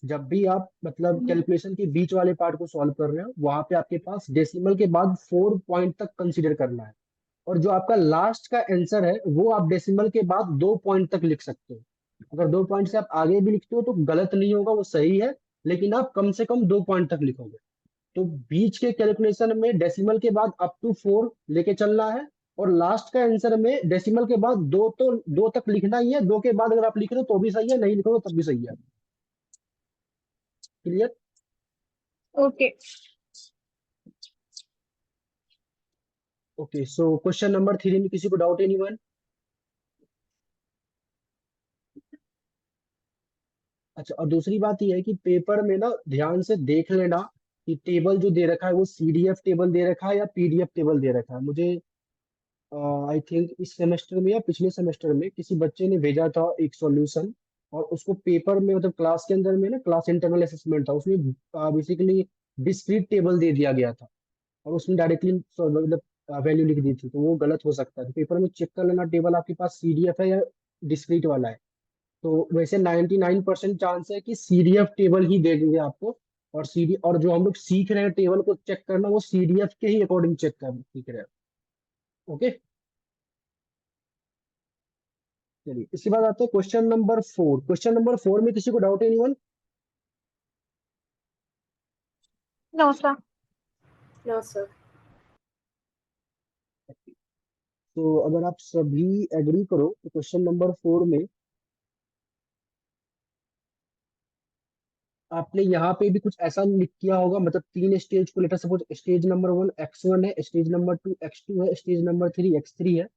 जब भी आप मतलब कैलकुलेशन के बीच वाले पार्ट को सॉल्व कर रहे हो, वहां पे आपके पास डेसिमल के बाद 4 पॉइंट तक कंसीडर करना है। और जो आपका लास्ट का आंसर है, वो आप डेसिमल के बाद 2 पॉइंट तक लिख सकते हो। अगर 2 पॉइंट से आप आगे भी लिखते हो तो गलत नहीं होगा, वो सही है, लेकिन आप कम से कम 2 पॉइंट तक लिखोगे। तो बीच के कैलकुलेशन में डेसिमल के बाद अप टू 4 लेके चलना है, और लास्ट का आंसर में डेसिमल के बाद 2, तो 2 तक लिखना ही है। 2 के बाद अगर आप लिख रहे हो तो भी सही है, नहीं लिखोगे तब भी सही है। Clear? Okay. Okay, so question number 3 में किसी को डाउट एनीवन? अच्छा, और दूसरी बात यह है कि पेपर में ना ध्यान से देख लेना कि टेबल जो दे रखा है वो सीडीएफ टेबल दे रखा है या पीडीएफ टेबल दे रखा है। मुझे आई थिंक इस सेमेस्टर में या पिछले सेमेस्टर में किसी बच्चे ने भेजा था एक सॉल्यूशन, और उसको पेपर में मतलब क्लास के अंदर में ना, क्लास इंटरनल असेसमेंट था, उसमें बेसिकली डिस्क्रीट टेबल दे दिया गया था, और उसमें डायरेक्टली मतलब वैल्यू लिख दी थी, तो वो गलत हो सकता है। तो पेपर में चेक कर लेना टेबल आपके पास सीडीएफ है या डिस्क्रीट वाला है। तो वैसे 99% चांस है कि सीडीएफ टेबल ही दे देंगे आपको। और सीडी और जो हम लोग सीख रहे हैं टेबल को चेक करना, वो सीडीएफ के ही अकॉर्डिंग चेक कर सीख रहे हैं। ओके, चलिए इसके बाद आते हैं क्वेश्चन नंबर 4। क्वेश्चन नंबर 4 में किसी को डाउट है anyone? No sir. No, sir. तो अगर आप सभी एग्री करो तो क्वेश्चन नंबर 4 में आपने यहाँ पे भी कुछ ऐसा लिख किया होगा, मतलब 3 स्टेज को letter suppose stage number 1 x1 है, स्टेज नंबर 2 x2 है, स्टेज नंबर 3 x3 है।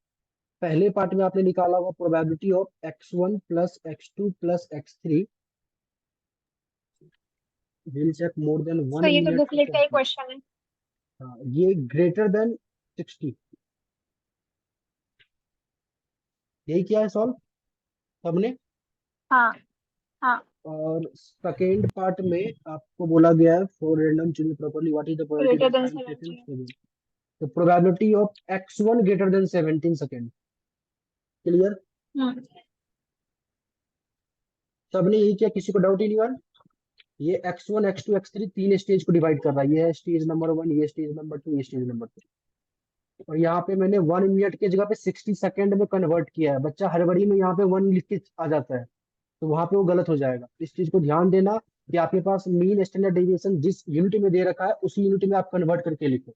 पहले पार्ट में आपने निकाला होगा probability of x1 plus x2 plus x3 will check more than तो 1 ये तो मिनट टू बुकलेट का ही कंप्लीट। क्वेश्चन है। हाँ, ये ग्रेटर देन 60, यही किया है सॉल्व सबने। हाँ हाँ। और सेकेंड पार्ट में आपको बोला गया है for random choose properly what is the probability greater that than time taken 70। For the probability of x1 greater than 17 second. Clear? Hmm. सबने यही किया, किसी को डाउट ही नहीं हुआ? ये x1 x2 x3 तीन स्टेज को डिवाइड कर रहा है, ये है स्टेज नंबर 1, ये स्टेज नंबर 2, ये स्टेज नंबर 3। और यहाँ पे मैंने 1 मिनट की जगह पे 60 सेकेंड में कन्वर्ट किया है। बच्चा हड़बड़ी में यहाँ पे 1 लिख के आ जाता है, तो वहां पे वो गलत हो जाएगा। इस चीज को ध्यान देना कि आपके पास मीन स्टैंडर्ड डेविएशन जिस यूनिट में दे रखा है उसी यूनिट में आप कन्वर्ट करके लिखो।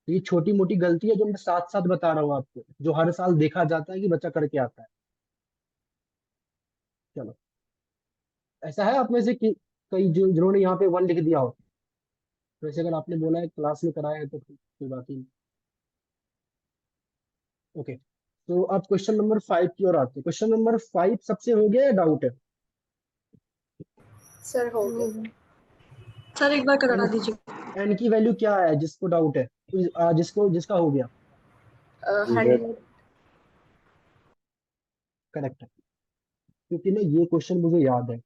तो ये छोटी मोटी गलती है जो मैं साथ साथ बता रहा हूँ आपको, जो हर साल देखा जाता है कि बच्चा करके आता है। चलो, ऐसा है आप में से कि कई जो जिन्होंने यहाँ पे 1 लिख दिया हो? वैसे अगर आपने बोला है क्लास में कराया है तो कोई बात ही नहीं। ओके, तो अब क्वेश्चन नंबर 5 की ओर आते हैं। क्वेश्चन नंबर 5 सबसे हो गया या डाउट है? Sir, हो गया। सर एक बार करा एन दीजिए। एन की वैल्यू क्या है जिसको डाउट है? जिसको जिसका हो गया 100. करेक्ट है, क्योंकि ना ये क्वेश्चन मुझे याद है।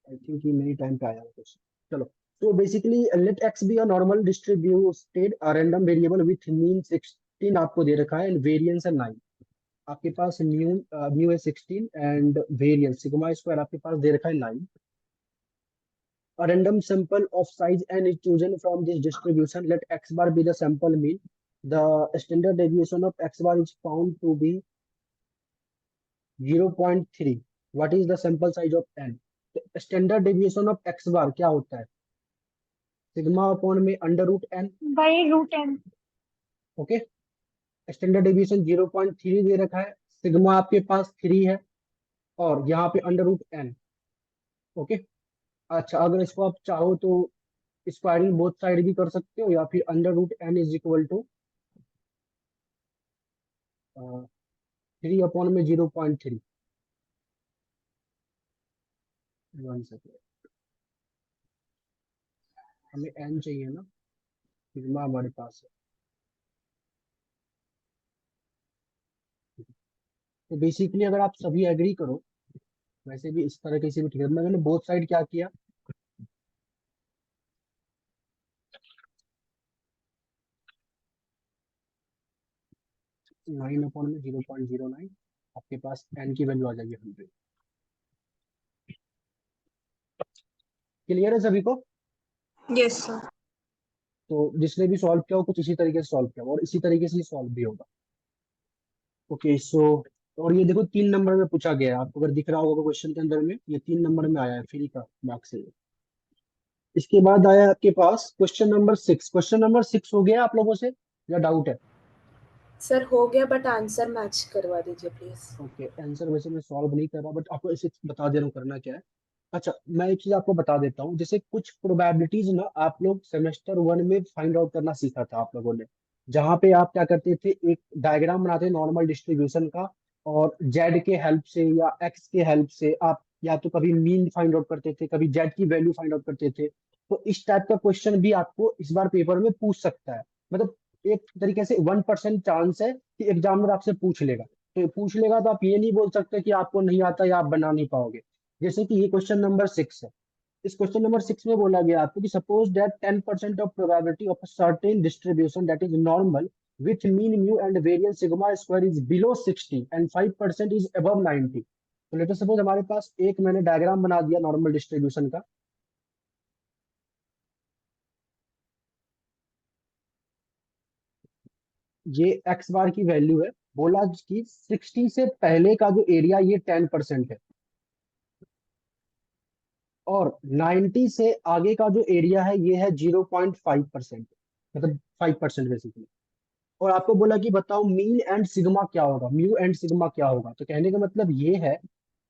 आई थिंक ये मेरी टाइम पे आया क्वेश्चन। चलो, तो basically let x be a normal distributed random variable with mean 16 आपको दे रखा है एंड वेरिएंस है 9। आपके पास म्यू है 16 एंड वेरिएंस सिग्मा स्क्वायर आपके पास दे रखा है 9। A random sample of size n is chosen from this distribution. Let x bar be the sample mean. The standard deviation of x bar is found to be 0.3. What is the sample size of n? Standard deviation of x bar क्या होता है? सिग्मा अपॉन में under root N. By root N. Okay, standard deviation 0.3 दे रखा है, सिग्मा आपके पास 3 है और यहाँ पे अंडर रूट एन। ओके, अच्छा अगर इसको आप चाहो तो स्क्वायरिंग बोथ साइड भी कर सकते हो, या फिर under root N is equal to 3 upon में 0.3। 1 सेकेंड, हमें एन चाहिए ना, सिग्मा हमारे पास है। तो बेसिकली अगर आप सभी एग्री करो, वैसे भी इस तरह से भी ठीक है। मैंने बोथ साइड क्या किया, नाइन अपॉन में 0.09, आपके पास एन की वैल्यू आ जाएगी 100। क्लियर है सभी को? Yes sir. तो जिसने भी सॉल्व किया हो कुछ इसी तरीके से सॉल्व किया और इसी तरीके से सॉल्व भी होगा। ओके सो, और ये देखो 3 नंबर में पूछा गया है, आपको अगर दिख रहा होगा क्वेश्चन के अंदर में, ये 3 नंबर में आया है फ्री का मार्क्स से। इसके बाद आया आपके पास क्वेश्चन नंबर 6। क्वेश्चन नंबर 6 हो गया आप लोगों से या डाउट है? सर हो गया, बट आंसर मैच करवा दीजिए प्लीज। ओके, आंसर वैसे मैं सॉल्व नहीं कर रहा, बट आपको इसे बता दे रहा हूँ करना क्या है। अच्छा, मैं एक चीज आपको बता देता हूँ, जैसे कुछ प्रोबेबिलिटीज ना आप लोग सेमेस्टर 1 में फाइंड आउट करना सीखा था आप लोगों ने, जहाँ पे आप क्या करते थे, एक डायग्राम बनाते नॉर्मल डिस्ट्रीब्यूशन का, और जेड के हेल्प से या एक्स के हेल्प से आप या तो कभी मीन फाइंड आउट करते थे, कभी जेड की वैल्यू फाइंड आउट करते थे। तो इस टाइप का क्वेश्चन भी आपको इस बार पेपर में पूछ सकता है, मतलब एक तरीके से 1% चांस है कि एग्जामिनर आपसे पूछ लेगा। तो पूछ लेगा तो आप ये नहीं बोल सकते कि आपको नहीं आता या आप बना नहीं पाओगे। जैसे कि ये क्वेश्चन नंबर 6 है, इस क्वेश्चन नंबर 6 में बोला गया आपको कि suppose that 10% of probability of a certain distribution that is normal with mean mu and variance sigma square is below 60 and 5% is above 90। तो लेट अस सपोज हमारे पास एक मैंने डायग्राम बना दिया नॉर्मल डिस्ट्रीब्यूशन का। ये एक्स बार की वैल्यू है, बोला कि 60 से पहले का जो एरिया ये 10% है, और 90 से आगे का जो एरिया है ये है 0.5%, मतलब 5% बेसिकली। और आपको बोला कि बताओ मीन एंड सिग्मा क्या होगा, म्यू एंड सिग्मा क्या होगा। तो कहने का मतलब ये है,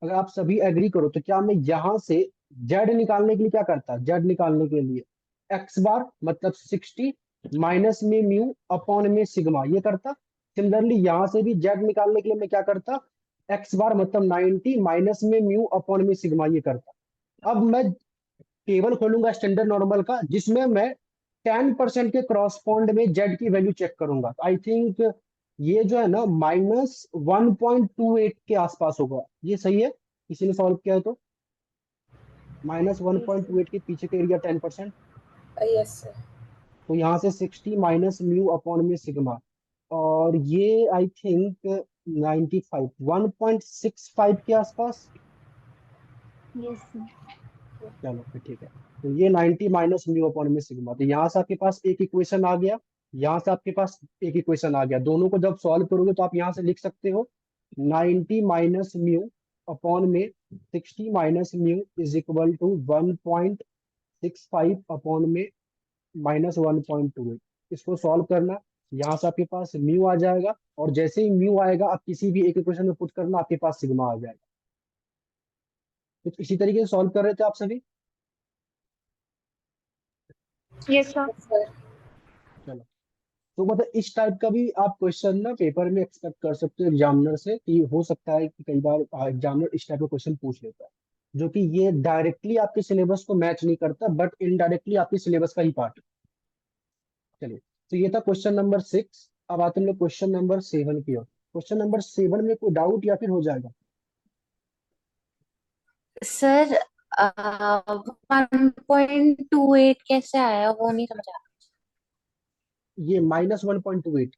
अगर आप सभी एग्री करो तो क्या मैं यहाँ से जेड निकालने के लिए क्या करता, जेड निकालने के लिए एक्स बार मतलब 60 माइनस में म्यू अपॉन में सिग्मा ये करता। सिमिलरली यहाँ से भी जेड निकालने के लिए मैं क्या करता, एक्स बार मतलब 90 माइनस में म्यू अपॉन में सिग्मा ये करता। अब मैं टेबल खोलूंगा स्टैंडर्ड नॉर्मल का, जिसमें मैं 10% के क्रॉसपॉन्ड में जेड की वैल्यू चेक करूंगा। आई थिंक ये जो है ना -1.28 के आसपास होगा, ये सही है? किसी ने सॉल्व किया है तो -1.28 के पीछे का एरिया 10%। Yes sir. तो यहाँ से 60 माइनस म्यू अपॉन में सिग्मा, और ये आई थिंक 95 1.65 के आसपास। Yes sir. चलो फिर ठीक है, तो ये 90 माइनस म्यू अपॉन में सिग्मा। तो यहाँ से आपके पास एक इक्वेशन आ गया, यहाँ से आपके पास एक इक्वेशन आ गया, दोनों को जब सॉल्व करोगे तो आप यहाँ से लिख सकते हो 90 माइनस म्यू अपॉन में 60 minus mu is equal to 1.65 upon में -1.28। इसको सॉल्व करना, यहाँ से आपके पास म्यू आ जाएगा, और जैसे ही म्यू आएगा आप किसी भी एक इक्वेशन में पुट करना, आपके पास सिग्मा आ जाएगा। तो इसी तरीके से सॉल्व कर रहे थे आप सभी। Yes sir. सर चलो, तो मतलब इस टाइप का भी आप क्वेश्चन ना पेपर में एक्सपेक्ट कर सकते हो एग्जामिनर से, कि हो सकता है कि कई बार एग्जामिनर इस टाइप का क्वेश्चन पूछ लेता है, जो कि ये डायरेक्टली आपके सिलेबस को मैच नहीं करता, बट इनडायरेक्टली आपके सिलेबस का ही पार्ट है। चलिए, तो ये था क्वेश्चन नंबर 6। अब आते हैं हम लोग क्वेश्चन नंबर 7 की ओर। क्वेश्चन नंबर 7 में कोई डाउट या फिर हो जाएगा? सर 1.28 कैसे आया वो नहीं समझ आया। ये -1.28।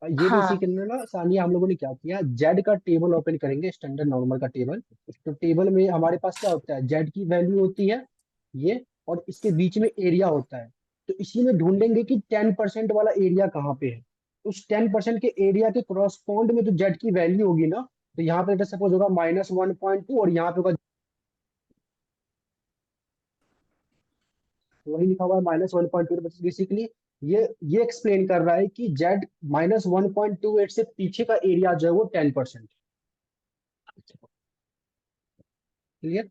ये हाँ बेसिकली ना सानिया हम लोगों ने क्या किया, जेड का टेबल ओपन करेंगे, स्टैंडर्ड नॉर्मल का टेबल। तो टेबल में हमारे पास क्या होता है, जेड की वैल्यू होती है ये, और इसके बीच में एरिया होता है। तो इसी में ढूंढेंगे कि 10% वाला एरिया कहाँ पे है। उस 10% के एरिया के क्रॉसपोंड में जो जेड की वैल्यू होगी ना, तो यहाँ पे सपोज होगा -1.2, और यहाँ पे होगा वही लिखा हुआ है -1.2। बेसिकली ये एक्सप्लेन कर रहा है कि जेड -1.28 से पीछे का एरिया जो है वो 10%। क्लियर।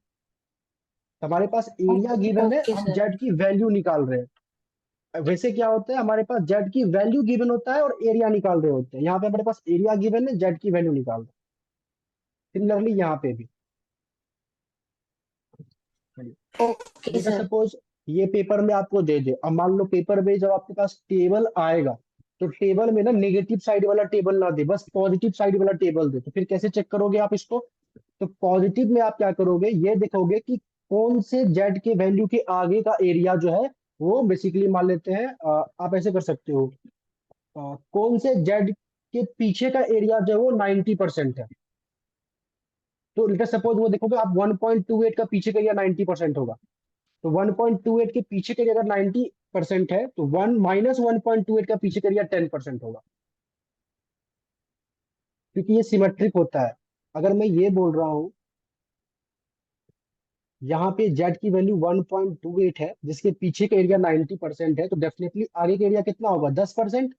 हमारे पास एरिया गिवन है, ओके हम सर। जेड की वैल्यू निकाल रहे हैं। वैसे क्या होता है, हमारे पास जेड की वैल्यू गिवन होता है और एरिया निकाल रहे होते हैं। यहाँ पे हमारे पास एरिया गिवन है, जेड की वैल्यू निकाल रहे हैं। सिमिलरली यहाँ पे भी। Okay later sir. सपोज ये पेपर में आपको दे दे, अब मान लो पेपर में जब आपके पास टेबल आएगा, तो टेबल में ना नेगेटिव साइड वाला टेबल ना दे, बस पॉजिटिव साइड वाला टेबल दे, तो फिर कैसे चेक करोगे आप इसको। तो पॉजिटिव में आप क्या करोगे, ये देखोगे कि कौन से जेड के वैल्यू के आगे का एरिया जो है वो बेसिकली मान लेते हैं, आप ऐसे कर सकते हो, कौन से जेड के पीछे का एरिया जो है वो 90% है। तो लेटर सपोज वो देखोगे आप 1.28 का पीछे का एरिया 90% होगा। तो 1.28 के पीछे का एरिया अगर 90% है, तो 1 - 1.28 का पीछे का एरिया 10% होगा, क्योंकि ये सिमेट्रिक होता है। अगर मैं ये बोल रहा हूँ यहाँ पे जेड की वैल्यू 1.28 है, जिसके पीछे का एरिया 90% है, तो डेफिनेटली आगे का एरिया कितना होगा, 10%।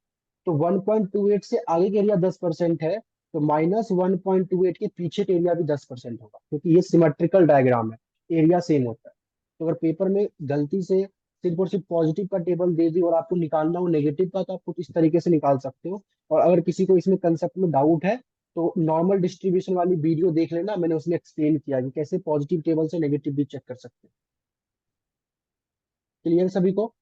तो 1.28 से आगे का एरिया 10% है, तो -1.28 के पीछे का एरिया भी 10% होगा, क्योंकि ये सिमेट्रिकल डायग्राम है, एरिया सेम होता है। तो अगर पेपर में गलती से सिर्फ और सिर्फ पॉजिटिव का टेबल दे दी और आपको निकालना हो नेगेटिव का, तो आप कुछ इस तरीके से निकाल सकते हो। और अगर किसी को इसमें कंसेप्ट में डाउट है, तो नॉर्मल डिस्ट्रीब्यूशन वाली वीडियो देख लेना, मैंने उसमें एक्सप्लेन किया कि कैसे पॉजिटिव टेबल से नेगेटिव भी चेक कर सकते हैं। क्लियर सभी को।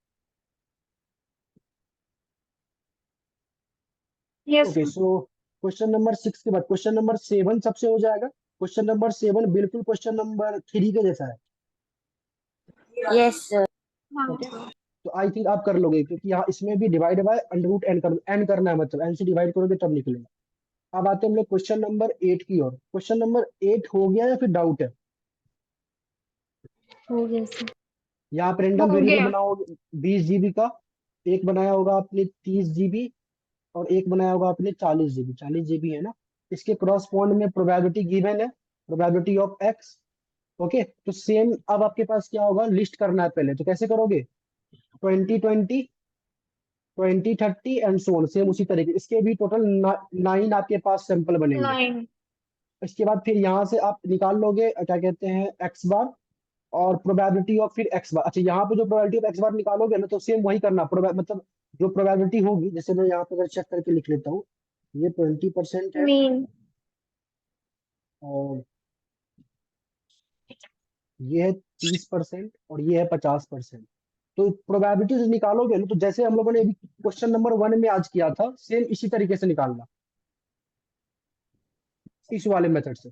Yes. Okay, so question number 6 के बाद क्वेश्चन नंबर 7 सबसे हो जाएगा। क्वेश्चन नंबर 7 बिल्कुल क्वेश्चन नंबर 3 के जैसा है। Yes sir. हाँ ओके, सर। तो आई थिंक आप कर लोगे, क्योंकि यहाँ इसमें भी डिवाइड बाय √n एन करना है, मतलब एन से डिवाइड करोगे तब निकलेगा। अब आते हैं हम लोग क्वेश्चन नंबर 8 की ओर। क्वेश्चन नंबर 8 हो गया या फिर डाउट है। हो गया सर। यहाँ पर रेंडम हो वेरिएबल गया। बनाओगे 20 GB का, एक बनाया होगा आपने 30 GB, और एक बनाया होगा आपने 40 GB। 40 GB है ना। इसके क्रॉसपोंड में प्रोबेबिलिटी गिवन है, प्रोबेबिलिटी ऑफ एक्स। ओके, तो सेम अब आपके पास क्या होगा, लिस्ट करना है पहले, तो कैसे करोगे, 20 20 20 30 एंड सो ऑन, सेम उसी तरीके। इसके भी टोटल 9 आपके पास सैंपल बनेंगे। 9। इसके बाद फिर यहाँ से आप निकाल लोगे क्या कहते हैं, एक्स बार और प्रोबेबिलिटी ऑफ फिर एक्स बार। अच्छा, यहाँ पे जो प्रोबेबिलिटी ऑफ एक्स बार निकालोगे ना, तो सेम वही करना, मतलब जो प्रोबेबिलिटी होगी, जैसे मैं यहाँ पे अगर चेक करके लिख लेता हूँ, ये 20% है, मीन। और ये है 30%, और ये है 50%। तो प्रोबेबिलिटी जो निकालोगे ना, तो जैसे हम लोगों ने अभी क्वेश्चन नंबर 1 में आज किया था, सेम इसी तरीके से निकालना, इस वाले मेथड से।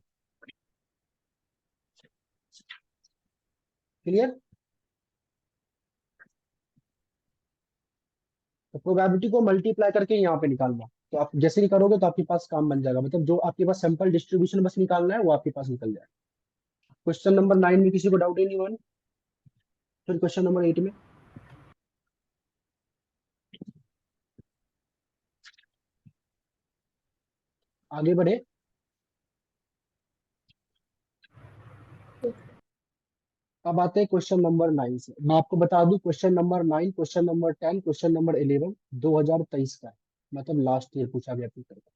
क्लियर। तो प्रोबेबिलिटी को मल्टीप्लाई करके यहाँ पे निकालना, तो आप जैसे ही करोगे तो आपके पास काम बन जाएगा, मतलब जो आपके पास सैंपल डिस्ट्रीब्यूशन बस निकालना है वो आपके पास निकल जाएगा। क्वेश्चन नंबर 9 में किसी को डाउट ही नहीं हुआ ना? फिर क्वेश्चन नंबर 8 में आगे बढ़े। अब आते हैं क्वेश्चन नंबर 9 से। मैं आपको बता दूं, question number 9, question number 10, question number 11 2023 का है, मतलब लास्ट ईयर पूछा गया पेपर का।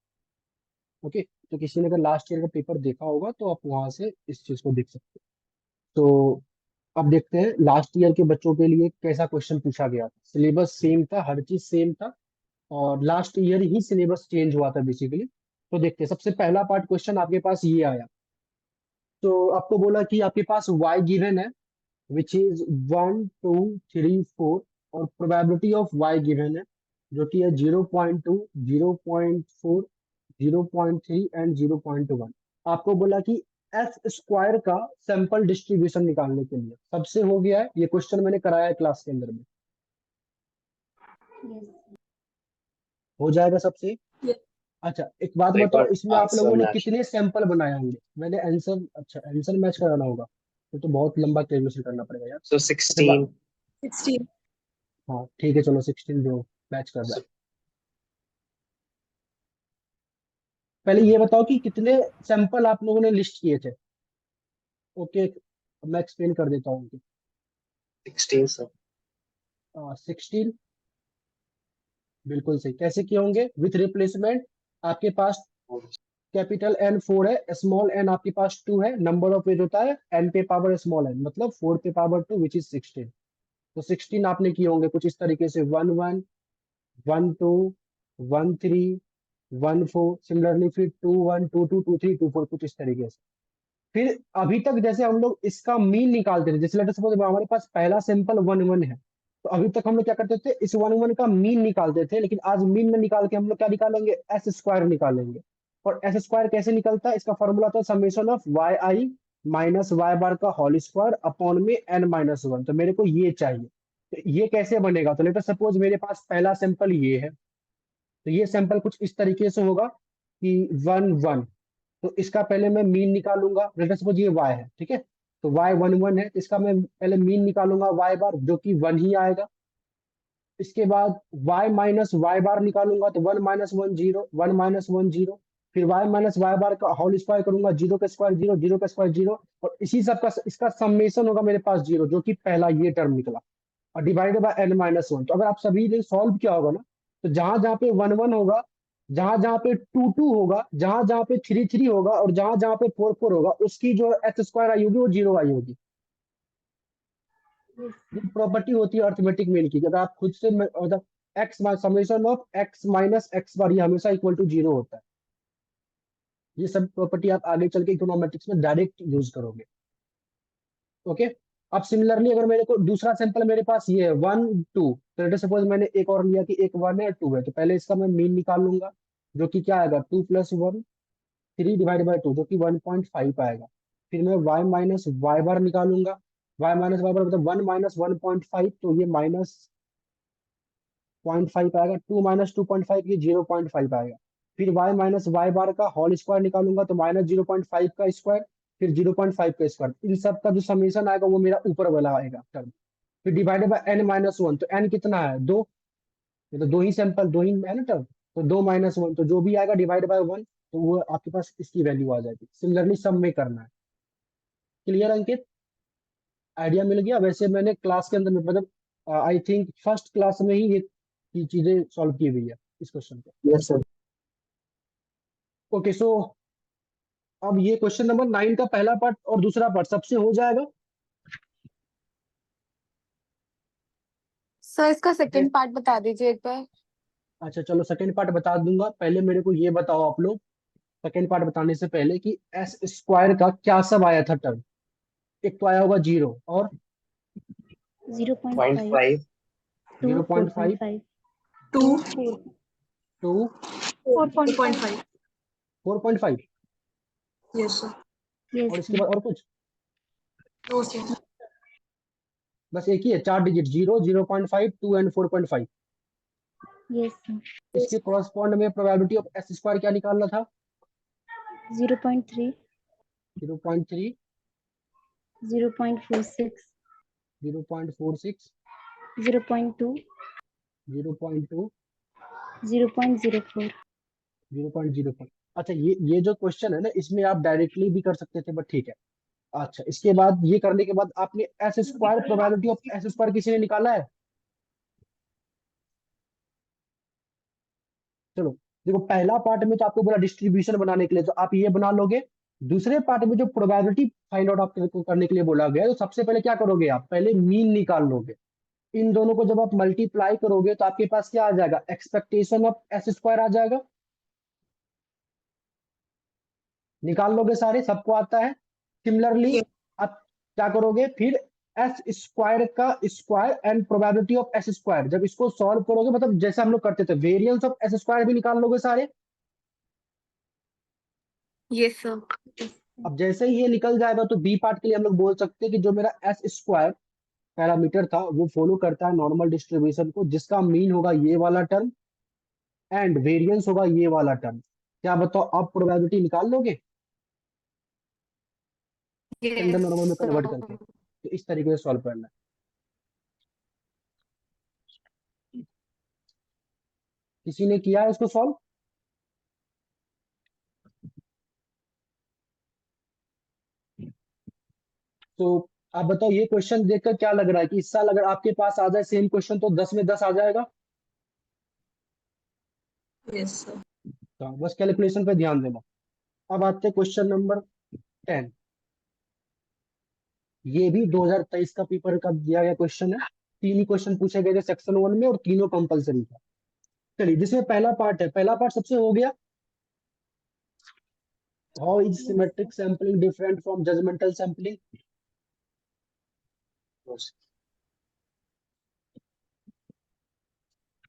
ओके, तो किसी ने अगर लास्ट ईयर का पेपर देखा होगा तो आप वहां से इस चीज को देख सकते हो। तो अब देखते हैं लास्ट ईयर के बच्चों के लिए कैसा क्वेश्चन पूछा गया था। सिलेबस सेम था, हर चीज सेम था, और लास्ट ईयर ही सिलेबस चेंज हुआ था बेसिकली। तो देखते हैं, सबसे पहला पार्ट क्वेश्चन आपके पास ये आया। तो आपको बोला कि आपके पास y गिवन है, विच इज 1 2 3 4, और प्रोबेबिलिटी ऑफ y गिवन है, जो कि है 0.2, 0.4, 0.3 एंड 0.1। आपको बोला कि एस स्क्वायर का सैंपल डिस्ट्रीब्यूशन निकालने के लिए। सबसे हो गया है, ये क्वेश्चन मैंने कराया है क्लास के अंदर में, यस हो जाएगा सबसे। Yes. अच्छा एक बात एक बताओ, बार इसमें आप आंसर लोगों ने मैच। कितने सैंपल बनाए होंगे? मैंने आंसर, अच्छा आंसर मैच कराना होगा, तो बहुत लंबा कैलकुलेशन करना पड़ेगा यार। So अच्छा 16. 16. हाँ ठीक है, चलो 16 जो मैच कर रहा है। पहले ये बताओ कि कितने सैंपल आप लोगों ने लिस्ट किए थे। ओके, मैं एक्सप्लेन कर देता हूँ। 16 sir. 16 बिल्कुल सही। कैसे किए होंगे? With replacement. आपके पास कैपिटल एन 4 है, स्मॉल एन आपके पास 2 है, नंबर ऑफ पेज होता है एन पे पावर स्मॉल एन, मतलब 4 पे पावर 2 विच इज 16। तो 16 आपने किए होंगे कुछ इस तरीके से, 1 1 1 2 1 3 1 4, सिमिलरली फिर 2 1 2 2 2 3 2 4, कुछ इस तरीके से। फिर अभी तक जैसे हम लोग इसका मीन निकालते थे, जैसे लेट सपोज हमारे पास पहला सैंपल 1 1 है, तो अभी तक हम लोग क्या करते थे, इस 1 1 का मीन निकालते थे, लेकिन आज मीन में निकाल के हम लोग क्या निकालेंगे, एस स्क्वायर निकालेंगे। और एस स्क्वायर कैसे निकलता है? इसका फॉर्मूला था summation of Y I minus Y bar का होल स्क्वायर अपॉन में एन माइनस 1। तो मेरे को ये चाहिए, तो ये कैसे बनेगा? तो लेट सपोज मेरे पास पहला सैंपल ये है, तो ये सैंपल कुछ इस तरीके से होगा कि 1 1। तो इसका पहले मैं मीन निकालूंगा, लेट सपोज ये y है, ठीक है, तो y 1 1 है, तो इसका मैं पहले मीन निकालूंगा y बार, जो कि 1 ही आएगा। इसके बाद y माइनस वाई बार निकालूंगा, तो 1 माइनस 1 0, 1 माइनस 1 0। फिर y माइनस वाई बार का होल स्क्वायर करूंगा, 0 का स्क्वायर 0, 0 का स्क्वायर 0, और इसी सब का इसका समेशन होगा मेरे पास 0, जो कि पहला ये टर्म निकला, और डिवाइडेड बाय n माइनस 1। तो अगर आप सभी ने सॉल्व किया होगा ना, तो जहां जहां पे 1 1 होगा, जहां जहां पे 2 2 होगा, जहां जहां पे 3 3 होगा, और जहां जहां पे 4 4 होगा, उसकी जो एच स्क्वायर आई होगी वो 0 आई होगी। ये प्रॉपर्टी होती है अर्थमेटिक मीन की, अगर आप खुद से मतलब X summation of X minus X bar, ये हमेशा इक्वल टू 0 होता है। ये सब प्रॉपर्टी आप आगे चल के इकोनॉमेटिक्स में डायरेक्ट यूज करोगे। ओके, अब सिमिलरली अगर मेरे को दूसरा सैंपल मेरे पास ये है 1 2, तो लेट सपोज मैंने एक और लिया कि एक 1 है 2 है, तो पहले इसका मैं मीन निकाल लूंगा, जो कि क्या आएगा, 2 प्लस 1 3 डिवाइड बाई 2, जो कि 1.5 आएगा। फिर मैं y माइनस वाई बार निकालूंगा, y माइनस वाई बार मतलब 1 माइनस 1.5, तो ये माइनस 0.5 आएगा, 2 माइनस 2.5, ये 0.5 आएगा। फिर y माइनस वाई बार का होल स्क्वायर निकालूंगा, तो माइनस 0.5 का स्क्वायर, फिर 0.5 का स्क्वायर, इन सब का जो समीशन आएगा वो मेरा ऊपर वाला आएगा टर्म। फिर डिवाइडेड बाय n माइनस 1, तो n कितना है, 2, तो दो ही सैंपल, दो ही है ना टर्म, तो 2 माइनस 1, तो जो भी आएगा डिवाइड बाय 1, तो वो आपके पास इसकी वैल्यू आ जाएगी। सिमिलरली सब में करना है। क्लियर अंकित? आइडिया मिल गया? वैसे मैंने क्लास के अंदर में मतलब आई थिंक फर्स्ट क्लास में ही ये चीजें सॉल्व की हुई है इस क्वेश्चन को। Yes sir. ओके, सो अब ये क्वेश्चन नंबर 9 का पहला पार्ट और दूसरा पार्ट सबसे हो जाएगा। सर इसका सेकंड पार्ट बता दीजिए एक बार। अच्छा चलो सेकंड पार्ट बता दूंगा, पहले मेरे को ये बताओ आप लोग, सेकंड पार्ट बताने से पहले, कि एस स्क्वायर का क्या सब आया था टर्म? एक तो आया होगा 0, और 0.5 0.5. 0.5, 4.5 2. 2, 4.5. 4.5, Yes sir. यस और इसके बाद और कुछ? No sir. बस एक ही है, 4 डिजिट, 0 0.5 2 एंड 4.5। यस इसके कॉरस्पॉन्ड में प्रोबेबिलिटी ऑफ एस स्क्वायर क्या निकालना था? 0.3 0.3 0.46 0.46 0.2 0.2 0.04 0.04। अच्छा ये जो क्वेश्चन है ना, इसमें आप डायरेक्टली भी कर सकते थे, बट ठीक है। अच्छा इसके बाद ये करने के बाद आपने S square, probability of S square किसी ने निकाला है? चलो देखो, पहला पार्ट में तो आपको बोला डिस्ट्रीब्यूशन बनाने के लिए, तो आप ये बना लोगे। दूसरे पार्ट में जो प्रोबेबिलिटी फाइंड आउट आपको करने के लिए बोला गया है, तो सबसे पहले क्या करोगे आप, पहले मीन निकाल लोगे। इन दोनों को जब आप मल्टीप्लाई करोगे, तो आपके पास क्या आ जाएगा, एक्सपेक्टेशन ऑफ एस स्क्वायर आ जाएगा। निकाल लोगे सारे, सबको आता है। Similarly Yes. आप क्या करोगे फिर, एस स्क्वायर का square and probability of S square, जब इसको सॉल्व करोगे, मतलब जैसे हम लोग करते थे, वेरिएंस ऑफ एस स्क्वायर भी निकाल लोगे सारे। Yes sir. अब जैसे ही ये निकल जाएगा तो बी पार्ट के लिए हम लोग बोल सकते हैं कि जो मेरा एस स्क्वायर पैरामीटर था वो फॉलो करता है नॉर्मल डिस्ट्रीब्यूशन को, जिसका मीन होगा ये वाला टर्म एंड वेरिएंस होगा ये वाला टर्म। क्या बताओ, आप प्रोबेबिलिटी निकाल लोगे स्टैंडर्ड Yes. नॉर्मल में कन्वर्ट So, करके? तो इस तरीके से सॉल्व करना है। किसी ने किया है इसको सॉल्व? तो आप बताओ, ये क्वेश्चन देखकर क्या लग रहा है कि इस साल अगर आपके पास आ जाए सेम क्वेश्चन तो 10 में 10 आ जाएगा? Yes, sir. तो बस कैलकुलेशन पे ध्यान देना। अब आते हैं क्वेश्चन नंबर 10। ये भी 2023 का पेपर का दिया गया क्वेश्चन है। 3 ही क्वेश्चन पूछे गए थे सेक्शन 1 में और तीनों कंपलसरी था। चलिए, जिसमें पहला पार्ट है, पहला पार्ट सबसे हो गया, how is symmetric sampling different from judgemental sampling?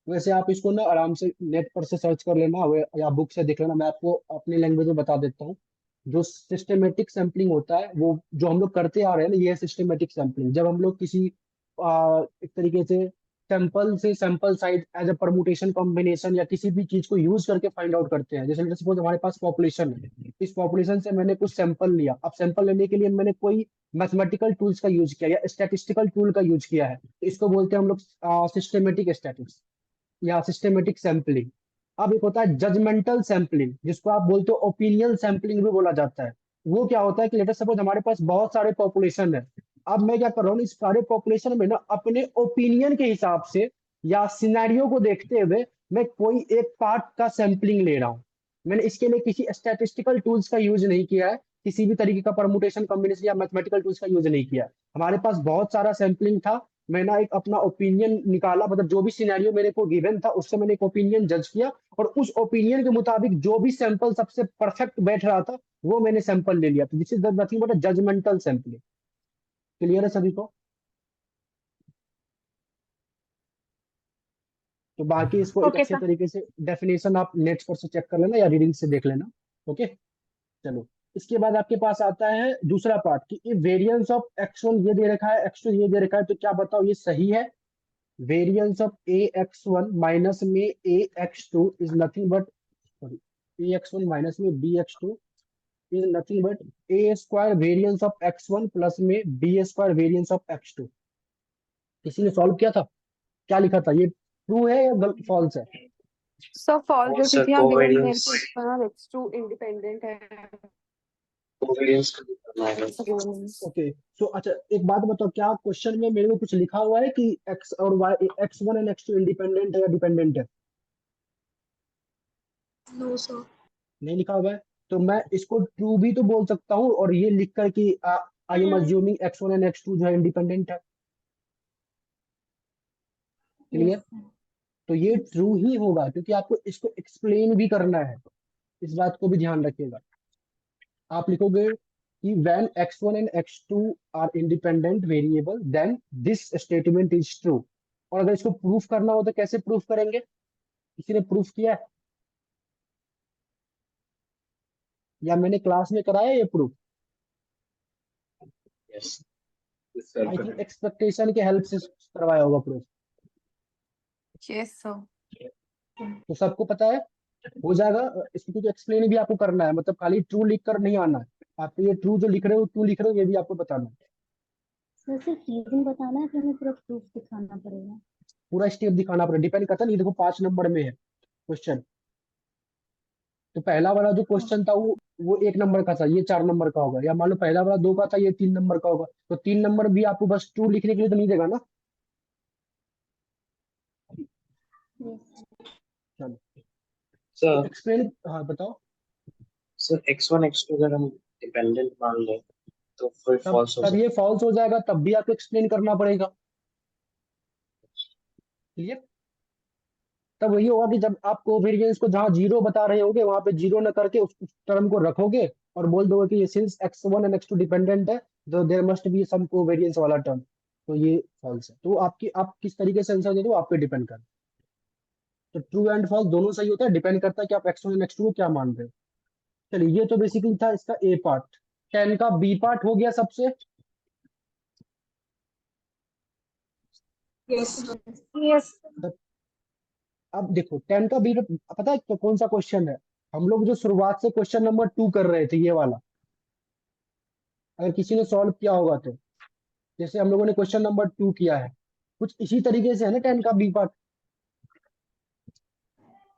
वैसे आप इसको ना आराम से नेट पर से सर्च कर लेना या बुक से देख लेना, मैं आपको अपनी लैंग्वेज में बता देता हूँ। जो सिस्टमेटिक सैंपलिंग होता है वो जो हम लोग करते आ रहे हैं ना, ये है सिस्टमेटिक सैंपलिंग। जब हम लोग किसी एक तरीके से सैंपल से sample size as a permutation combination या किसी भी चीज को यूज करके फाइंड आउट करते हैं। जैसे सपोज हमारे पास पॉपुलेशन है, इस पॉपुलेशन से मैंने कुछ सैंपल लिया। अब सैंपल लेने के लिए मैंने कोई मैथमेटिकल टूल्स का यूज किया या स्टैटिस्टिकल टूल का यूज किया है, तो इसको बोलते हैं हम लोग सिस्टमेटिक स्टैटिस्टिक्स या सिस्टेमेटिक सैंपलिंग। अब एक होता है जजमेंटल सैंपलिंग, जिसको आप बोलते हो ओपिनियन सैंपलिंग भी बोला जाता है। वो क्या होता है कि लेटर सपोज हमारे पास बहुत सारे पॉपुलेशन है। अब मैं क्या कर रहा हूँ, इस सारे पॉपुलेशन में ना अपने ओपिनियन के हिसाब से या सिनेरियो को देखते हुए मैं कोई एक पार्ट का सैंपलिंग ले रहा हूँ। मैंने इसके लिए किसी स्टैटिस्टिकल टूल्स का यूज नहीं किया है, किसी भी तरीके का परमुटेशन कॉम्बिनेशन या मैथमेटिकल टूल्स का यूज नहीं किया। हमारे पास बहुत सारा सैंपलिंग था, मैंने एक अपना ओपिनियन निकाला, मतलब जो भी सिनेरियो मेरे को गिवन था उससे मैंने एक ओपिनियन जज किया, और उस ओपिनियन के मुताबिक जो भी सैंपल सबसे परफेक्ट बैठ रहा था वो मैंने सैंपल ले लिया। तो this is nothing but judgemental sampling. Clear है सभी को? तो बाकी इसको एक ओके अच्छे सर। तरीके से डेफिनेशन आप नेट पर से चेक कर लेना या रीडिंग से देख लेना। ओके, चलो। इसके बाद आपके पास आता है दूसरा पार्ट कि वेरिएंस ऑफ x1 ये दे रखा है, x2 ये दे रखा है, तो क्या बताओ ये सही है? वेरिएंस ऑफ ax1 माइनस में ax2 is nothing but, sorry, ax1 minus में bx2 is nothing but a square variance of x1 plus में b square variance of x2। किसी ने सॉल्व किया था? क्या लिखा था? ये ट्रू है या गलत, फॉल्स है? so false और है सर क्योंकि यहाँ given है कोवेरियंस, कि x1 और x2 इंडिपेंडेंट है। कोवेरियंस का भी करना है। ओके, सो अच्छा एक बात बताओ, क्या क्वेश्चन में मेरे को कुछ लिखा हुआ है कि x और y, x1 and x2 independent है या डिपेंडेंट है? No, sir. नहीं लिखा हुआ है। तो मैं इसको ट्रू भी तो बोल सकता हूँ और ये लिख कर कि I am assuming x1 and x2 जो है इंडिपेंडेंट है। Yes, clear? तो ये ट्रू ही होगा क्योंकि आपको इसको एक्सप्लेन भी करना है, इस बात को भी ध्यान रखिएगा। आप लिखोगे कि when x1 and x2 are independent variable then this statement is true। और अगर इसको प्रूफ करना हो तो कैसे प्रूफ करेंगे? किसी ने प्रूफ किया है या मैंने क्लास में कराया ये proof? Yes, I think expectation के हेल्प से करवाया होगा प्रूफ। yes sir। तो सबको पता है, हो जाएगा। इसको कुछ एक्सप्लेन भी आपको करना है, मतलब खाली ट्रू लिख कर नहीं आना है। आप ये ट्रू जो लिख रहे हो, ट्रू लिख रहे हो, ये भी आपको बताना है। सर सिर्फ रीजन बताना है, फिर हमें पूरा प्रूफ दिखाना पड़ेगा। पूरा स्टेप दिखाना पड़ेगा, डिपेंड करता है। नहीं देखो 5 नंबर में है क्वेश्चन, तो पहला वाला जो क्वेश्चन था वो 1 नंबर का था, ये 4 नंबर का होगा। या मान लो पहला वाला 2 का था, ये 3 नंबर का होगा। तो 3 नंबर भी आपको बस ट्रू लिखने के लिए तो नहीं देगा ना। Yes, चलो, तो सर। एक्सप्लेन, हाँ बताओ। सर x1 x2 अगर हम डिपेंडेंट मान लें तो फिर तब फॉल्स हो तब ये सकता फॉल्स हो जाएगा, तब भी आपको एक्सप्लेन करना पड़ेगा। क्लियर? तब वही होगा कि जब आप कोवेरिएंस को जहां 0 बता रहे होगे वहां पे 0 न करके उस टर्म को रखोगे और बोल दोगे कि ये since x1 and x2 dependent है तो there must be some covariance वाला टर्म, तो ये फॉल्स है। तो आप किस तरीके से आंसर दे दो, आप पे डिपेंड करता है। तो ट्रू एंड फॉल्स दोनों सही होता है, डिपेंड करता है कि आप x1 एंड x2 को क्या मान रहे हो। चलिए, ये तो बेसिकली था इसका ए पार्ट। 10 का बी पार्ट हो गया सबसे। Yes. यस अब देखो 10 का बी पता है तो कौन सा क्वेश्चन है? हम लोग जो शुरुआत से क्वेश्चन नंबर 2 कर रहे थे, ये वाला, अगर किसी ने सॉल्व किया होगा तो, जैसे हम लोगों ने क्वेश्चन नंबर 2 किया है, कुछ इसी तरीके से है ना 10 का बी पार्ट।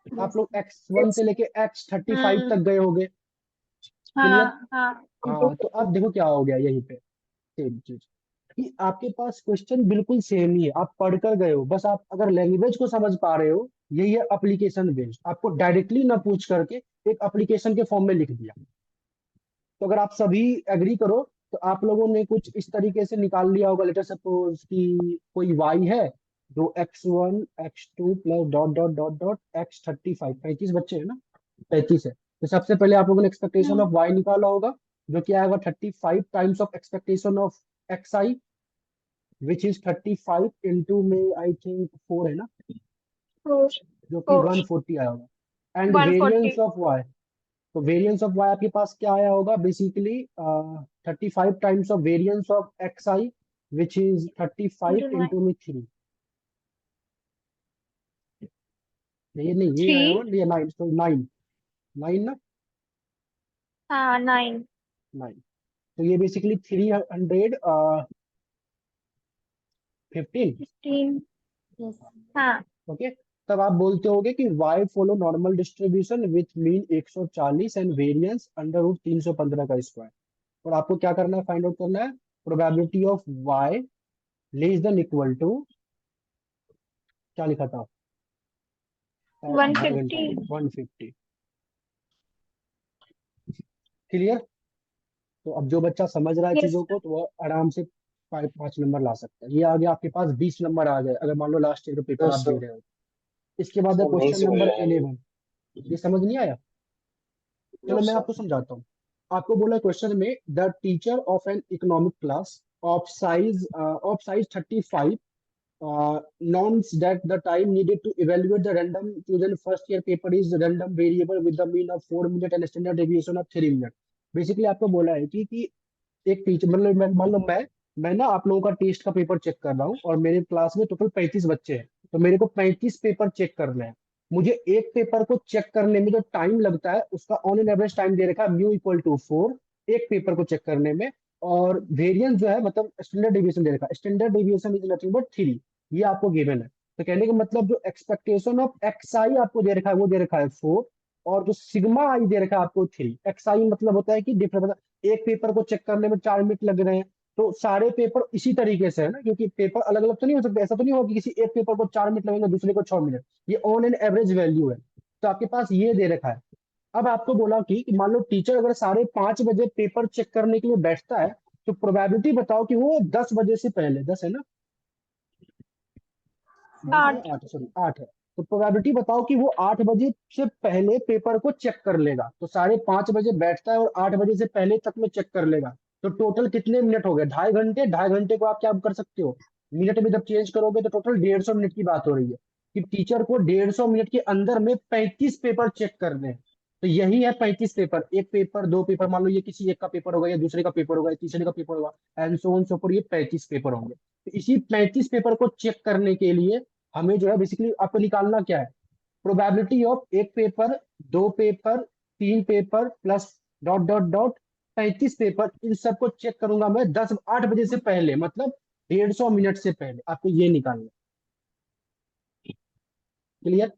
आप लोग x1 से लेके x35 तक गए होगे। क्लियर? हाँ हाँ हाँ, तो अब देखो क्या हो गया यहीं पे, सेम चीज कि आपके पास क्वेश्चन बिल्कुल सेम ही है, आप पढ़कर गए हो, बस आप अगर लैंग्वेज को समझ पा रहे हो, यही है एप्लीकेशन बेस्ड। आपको डायरेक्टली ना पूछ करके एक एप्लीकेशन के फॉर्म में लिख दिया। तो अगर आप सभी एग्री करो तो आप लोगों ने कुछ इस तरीके से निकाल लिया होगा। लेटर सपोज कि कोई y है, जो x1 x2 plus dot dot dot dot x35, 35 बच्चे हैं ना, 35 है। तो सबसे पहले आप लोगों ने एक्सपेक्टेशन ऑफ y निकाला होगा, जो कि आएगा 35 times of expectation of xi, which is 35 into में आई थिंक 4 है ना, फोर जो कि 140 आया होगा। एंड 140 वेरिएंस ऑफ y, तो वेरिएंस ऑफ y आपके पास क्या आया होगा basically 35 times of variance of xi, which is 35 into में 3। ये नहीं, ये आया होगा, 3 ये 9, तो 9, 9 ना, हाँ 9 9। तो ये बेसिकली 315। 15 Yes. हाँ ओके, तब आप बोलते होगे कि y follow normal distribution with mean 140 and variance under root 315 का स्क्वायर। और आपको क्या करना है, फाइंड आउट करना है probability of y less than equal to, क्या लिखा था, 150 150। क्लियर? तो अब जो बच्चा समझ रहा है यस चीजों को तो वह आराम से 5 नंबर ला सकता है। ये आ गया आपके पास 20 नंबर आ गए, अगर मान लो लास्ट ईयर का पेपर सर आप दे सर रहे हो। इसके बाद है सर नहीं क्वेश्चन समझ नंबर आया ये। 11। ये समझ नहीं आया? नो चलो मैं सर। आपको समझाता हूँ। आपको बोला क्वेश्चन में, the teacher of an economic class of size 35 norms that the time needed to evaluate the random chosen first year paper is random variable with the mean of 4 minute and standard deviation of 3 minute। Basically आपको बोला है कि एक टीचर, मतलब मान लो मैं ना आप लोगों का टेस्ट का पेपर चेक कर रहा हूँ, और मेरे क्लास में टोटल 35 बच्चे हैं, तो मेरे को 35 पेपर चेक करना है। मुझे एक पेपर को चेक करने में जो टाइम लगता है, उसका ऑन एन एवरेज टाइम दे रखा है म्यू इक्वल टू 4, एक पेपर को चेक करने में। और वेरिएंस जो है, मतलब स्टैंडर्ड डेविएशन दे रखा है, standard deviation is nothing but 3, ये आपको गिवन है। तो कहने का मतलब जो एक्सपेक्टेशन ऑफ एक्स आई आपको दे रखा है, वो दे रखा है 4, और जो सिग्मा आई दे रखा है आपको 3। एक्स आई मतलब होता है कि डिफरेंस, एक पेपर को चेक करने में 4 मिनट लग रहे हैं, तो सारे पेपर इसी तरीके से है ना, क्योंकि पेपर अलग अलग तो नहीं हो सकते, ऐसा तो नहीं होगा कि किसी एक पेपर को 4 मिनट लगेंगे, दूसरे को 6 मिनट। ये ऑन एन एवरेज वैल्यू है। तो आपके पास ये दे रखा है। अब आपको बोला कि मान लो टीचर अगर 5:30 बजे पेपर चेक करने के लिए बैठता है, तो प्रोबेबिलिटी बताओ कि वो 10 बजे से पहले, 10 है ना, 10 है 8 8, सॉरी 8 है, तो प्रोबेबिलिटी बताओ कि वो 8 बजे से पहले पेपर को चेक कर लेगा। तो 5:30 बजे बैठता है और 8 बजे से पहले तक में चेक कर लेगा। तो टोटल कितने मिनट हो गए? 2.5 घंटे। 2.5 घंटे को आप क्या कर सकते हो, मिनट में जब चेंज करोगे तो टोटल 150 मिनट की बात हो रही है, कि टीचर को 150 मिनट के अंदर में 35 पेपर चेक करने हैं। तो यही है 35 पेपर, एक पेपर, दो पेपर, मान लो ये किसी एक का पेपर होगा, या दूसरे का पेपर होगा, या तीसरे का पेपर होगा, and so on so for, ये 35 पेपर होंगे। तो इसी 35 पेपर को चेक करने के लिए हमें जो है बेसिकली आपको निकालना क्या है, प्रोबेबिलिटी ऑफ एक पेपर, दो पेपर, तीन paper, plus dot dot dot 35 paper. इन सबको चेक करूंगा मैं 8 बजे से पहले, मतलब 150 मिनट से पहले। आपको ये निकालना। क्लियर?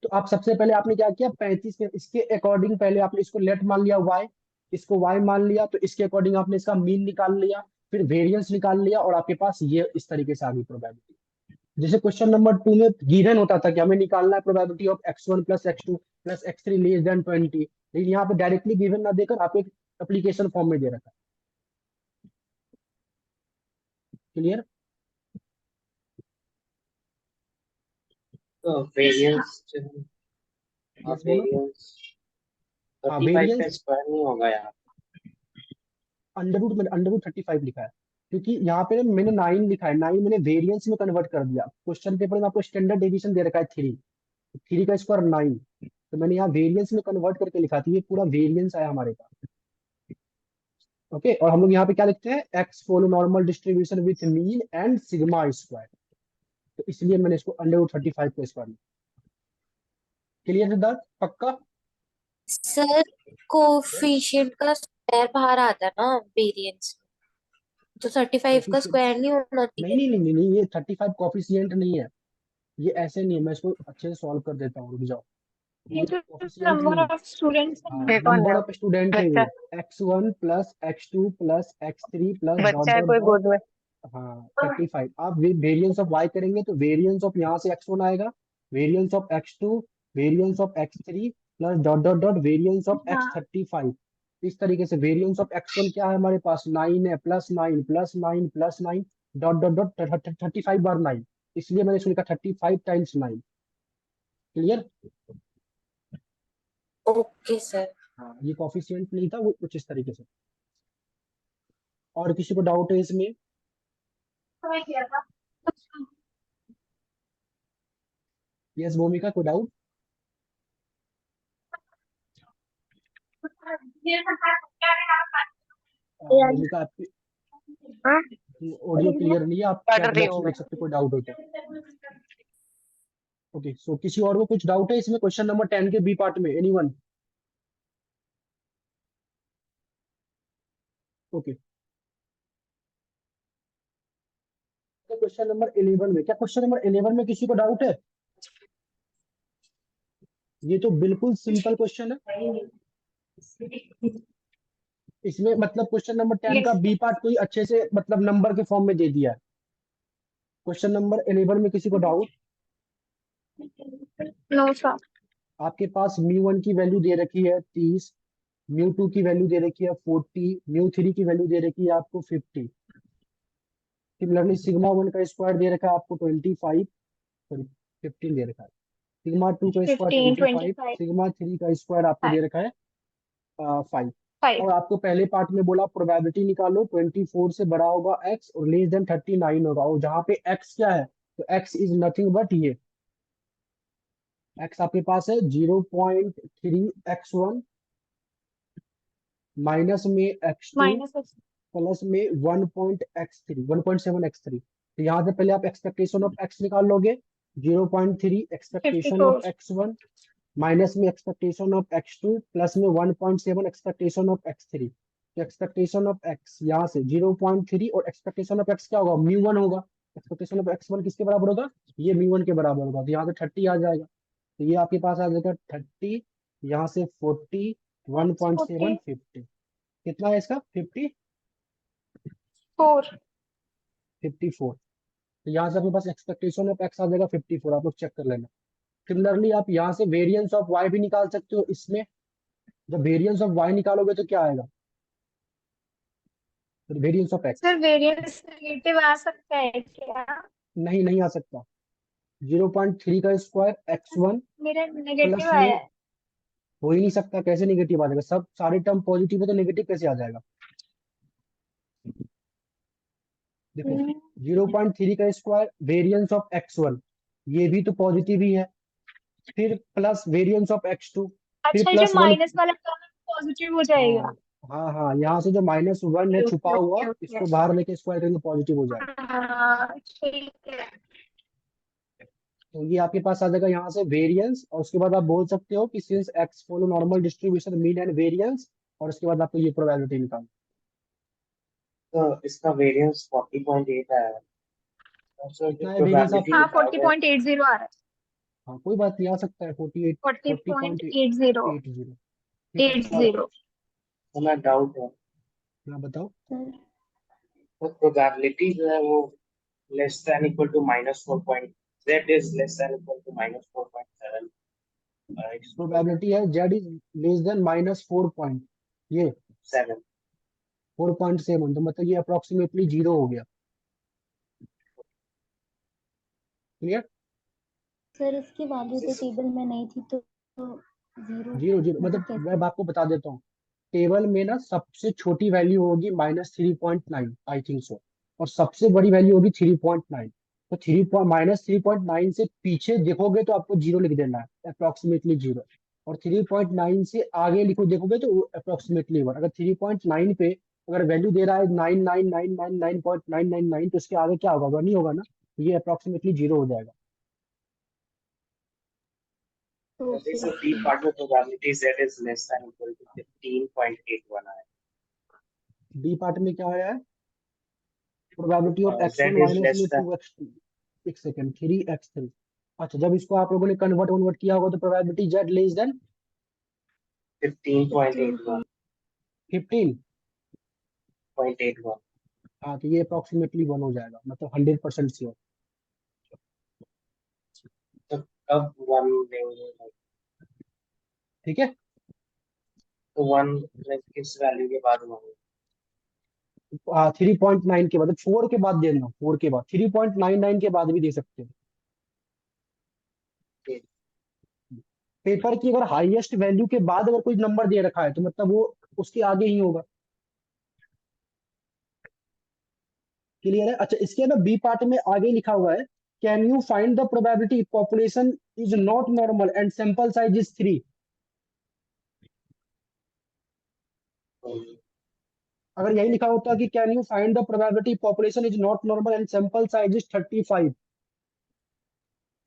तो आप सबसे पहले आपने क्या किया, 35 में इसके अकॉर्डिंग पहले आपने इसको लेट मान लिया y, इसको y मान लिया, तो इसके अकॉर्डिंग आपने इसका मीन निकाल लिया, फिर वेरिएंस निकाल लिया, और आपके पास ये इस तरीके से आ गई प्रोबेबिलिटी। जैसे क्वेश्चन नंबर 2 में गिवन होता था कि हमें निकालना है probability of x1 plus x2 plus x3 less then 20, लेकिन यहाँ पे डायरेक्टली गिवन ना देकर आप एक एप्लीकेशन फॉर्म में दे रखा है। क्लियर? तो वेरिएंस यस बोलो। वेरिएंस हाँ 35 का वेरिएंस स्क्वायर नहीं होगा यार। अंडर रूट 35 लिखा है, क्योंकि यहाँ पे मैंने 9 लिखा है, 9 मैंने वेरिएंस में कन्वर्ट कर दिया। क्वेश्चन पेपर में आपको स्टैंडर्ड डेविएशन दे रखा है 3, 3 का स्क्वायर 9, तो मैंने यहाँ वेरिएंस में कन्वर्ट करके लिखा था, ये पूरा वेरिएंस आया हमारे पास। ओके, और हम लोग यहाँ पे क्या लिखते हैं, x follow normal distribution with mean and sigma square, तो इसलिए मैंने इसको √35 का स्क्वायर लिखा। क्लियर सिद्धार्थ, पक्का? सर कोफिशिएंट का स्क्वायर बाहर आता है ना वेरिएंस, तो 35 का कोफिशिएंट स्क्वायर नहीं होना नहीं चाहिए। नहीं नहीं नहीं नहीं, ये 35 कोफिशिएंट नहीं है, ये ऐसे नहीं है, मैं इसको अच्छे से सॉल्व कर देता हूँ, रुक जाओ। ये ये तो कोफिशिएंट नंबर नहीं है, of students number of student है, ये x1 plus x2 plus x3 plus dot dot dot, हाँ 35। आप वेरिएंस ऑफ y करेंगे तो वेरिएंस ऑफ यहाँ से x1 आएगा, variance of x2, variance of x3 plus dot dot dot variance of हाँ x35। इस तरीके से वेरिएंस ऑफ x1 क्या है हमारे पास, 9 है, +9 +9 +9 डॉट डॉट डॉट 35 बार 9, इसलिए मैंने इसको लिखा 35 टाइम्स 9। क्लियर? Okay sir. हाँ, ये कोफिशिएंट नहीं था, वो कुछ इस तरीके से। और किसी को डाउट है इसमें? यस भूमिका, कोई डाउट? भूमिका आपकी ऑडियो क्लियर नहीं है, आप चैट बॉक्स में लिख सकते, कोई डाउट हो तो। ओके, सो किसी और को कुछ डाउट है इसमें, क्वेश्चन नंबर 10 के बी पार्ट में, एनीवन? ओके, तो क्वेश्चन नंबर 11 में, क्या क्वेश्चन नंबर 11 में किसी को डाउट है? ये तो बिल्कुल सिंपल क्वेश्चन है, इसमें मतलब क्वेश्चन नंबर 10 का बी पार्ट कोई अच्छे से मतलब नंबर के फॉर्म में दे दिया है। क्वेश्चन नंबर 11 में किसी को डाउट? No sir. आपके पास μ1 की वैल्यू दे रखी है 30, μ2 की वैल्यू दे रखी है 40, μ3 की वैल्यू दे रखी है आपको 50। सिमिलरली सिग्मा 1 का स्क्वायर दे रखा है आपको 25, सॉरी 15 दे रखा है। सिग्मा 2 का स्क्वायर 15 25, 25 सिग्मा 3 का स्क्वायर आपको दे रखा है 5। 5। और आपको पहले पार्ट में बोला प्रोबेबिलिटी निकालो, 24 से बड़ा होगा x और लेस देन 39 होगा, और जहाँ पे x क्या है, तो x इज नथिंग बट ये x आपके पास है 0.3x1 माइनस में x2 माइनस प्लस में 1.7x3, तो यहाँ से पहले आप एक्सपेक्टेशन ऑफ x निकाल लोगे, 0.3 एक्सपेक्टेशन ऑफ 54। x1 माइनस में एक्सपेक्टेशन ऑफ x2 प्लस में 1.7 एक्सपेक्टेशन ऑफ x3, तो एक्सपेक्टेशन ऑफ x यहाँ से 0.3 और एक्सपेक्टेशन ऑफ x क्या होगा, μ1 होगा। एक्सपेक्टेशन ऑफ x1 किसके बराबर होगा, ये μ1 के बराबर होगा, तो यहाँ से 30 आ जाएगा, तो ये आपके पास आ जाएगा 30, यहाँ से 40, 1.7 50, कितना है इसका 4। 54, तो यहाँ से आपके पास एक्सपेक्टेशन ऑफ x आ जाएगा 54, आप लोग चेक कर लेना। सिमिलरली आप यहाँ से वेरिएंस ऑफ y भी निकाल सकते हो, इसमें जब वेरिएंस ऑफ y निकालोगे तो क्या आएगा, variance of x, sir variance negative आ सकता है क्या? नहीं नहीं आ सकता, 0.3 का स्क्वायर x1 मेरा प्लस नेगेटिव में, आया है। हो ही नहीं सकता, कैसे नेगेटिव आ जाएगा, सब सारे टर्म पॉजिटिव है तो नेगेटिव कैसे आ जाएगा। देखो 0.3 का स्क्वायर वेरिएंस ऑफ x1, ये भी तो पॉजिटिव ही है, फिर प्लस वेरिएंस ऑफ x2, फिर अच्छा, जो प्लस 1। माइनस वाला टर्म पॉजिटिव हो जाएगा। हाँ हाँ, यहाँ से जो -1 है छुपा ओके हुआ, ओके ओके। इसको बाहर लेके स्क्वायर करेंगे पॉजिटिव हो जाएगा। हाँ ठीक है। तो ये आपके पास आ जाएगा यहाँ से वेरिएंस, और उसके बाद आप बोल सकते हो कि since x follow normal distribution mean and variance, और उसके बाद आपको ये प्रोबेबिलिटी निकालना। तो इसका वेरिएंस 40.8 आया है। और सर कितना जो है वेरिएंस प्रोबेबिलिटी हाँ आपका? निकाल रहे हैं 40.80 आ रहा है। हाँ कोई बात नहीं, आ सकता है 48, 40.80 40.80, ठीक है। 80। तो मैं डाउट है, हाँ बताओ। सर तो प्रोबेबिलिटी जो है वो less than equal to -4. z is less than equal to -4.7. Probability है z is less than -4 point, ये 7. 4.7, तो मतलब ये अप्रोक्सीमेटली 0 हो गया। क्लियर? सर इसकी वैल्यू तो टेबल में नहीं थी, तो 0 0 मतलब मैं आपको बता देता हूँ, टेबल में ना सबसे छोटी वैल्यू होगी -3.9 आई थिंक सो, और सबसे बड़ी वैल्यू होगी 3.9, तो -3.9 से पीछे देखोगे तो आपको 0 लिख देना है, अप्रोक्सीमेटली 0। और 3.9 से आगे लिखो देखोगे तो अप्रोक्सीमेटली 1। अगर 3.9 पे अगर वैल्यू दे रहा है 99999.999 तो उसके आगे क्या होगा, 1 ही होगा ना, तो ये अप्रोक्सीमेटली 0 हो जाएगा। This okay is B part में probability Z is less than equal to 15.81 आया। डी पार्ट में क्या आया है, probability of Z x1 is minus less में than 2x2, एक सेकेंड, 3x3। अच्छा, जब इसको आप लोगों ने कन्वर्ट वन्वर्ट किया होगा तो प्रोबेबिलिटी z लेस देन 15.81 15। हाँ, तो ये अप्रोक्सीमेटली 1 हो जाएगा, मतलब 100% श्योर। तो कब 1 लेंगे, ठीक है, तो 1 किस वैल्यू के बाद 1? 3.9 के बाद, 4 के बाद देना, 4 के बाद, 3.99 के बाद भी दे सकते हो। पेपर की अगर हाईएस्ट वैल्यू के बाद अगर कोई नंबर दे रखा है तो मतलब वो उसके आगे ही होगा। क्लियर है? अच्छा, इसके ना बी पार्ट में आगे लिखा हुआ है, can you find the probability population is not normal and sample size is 3। अगर यही लिखा होता कि can you find the probability population is not normal and sample size is 35।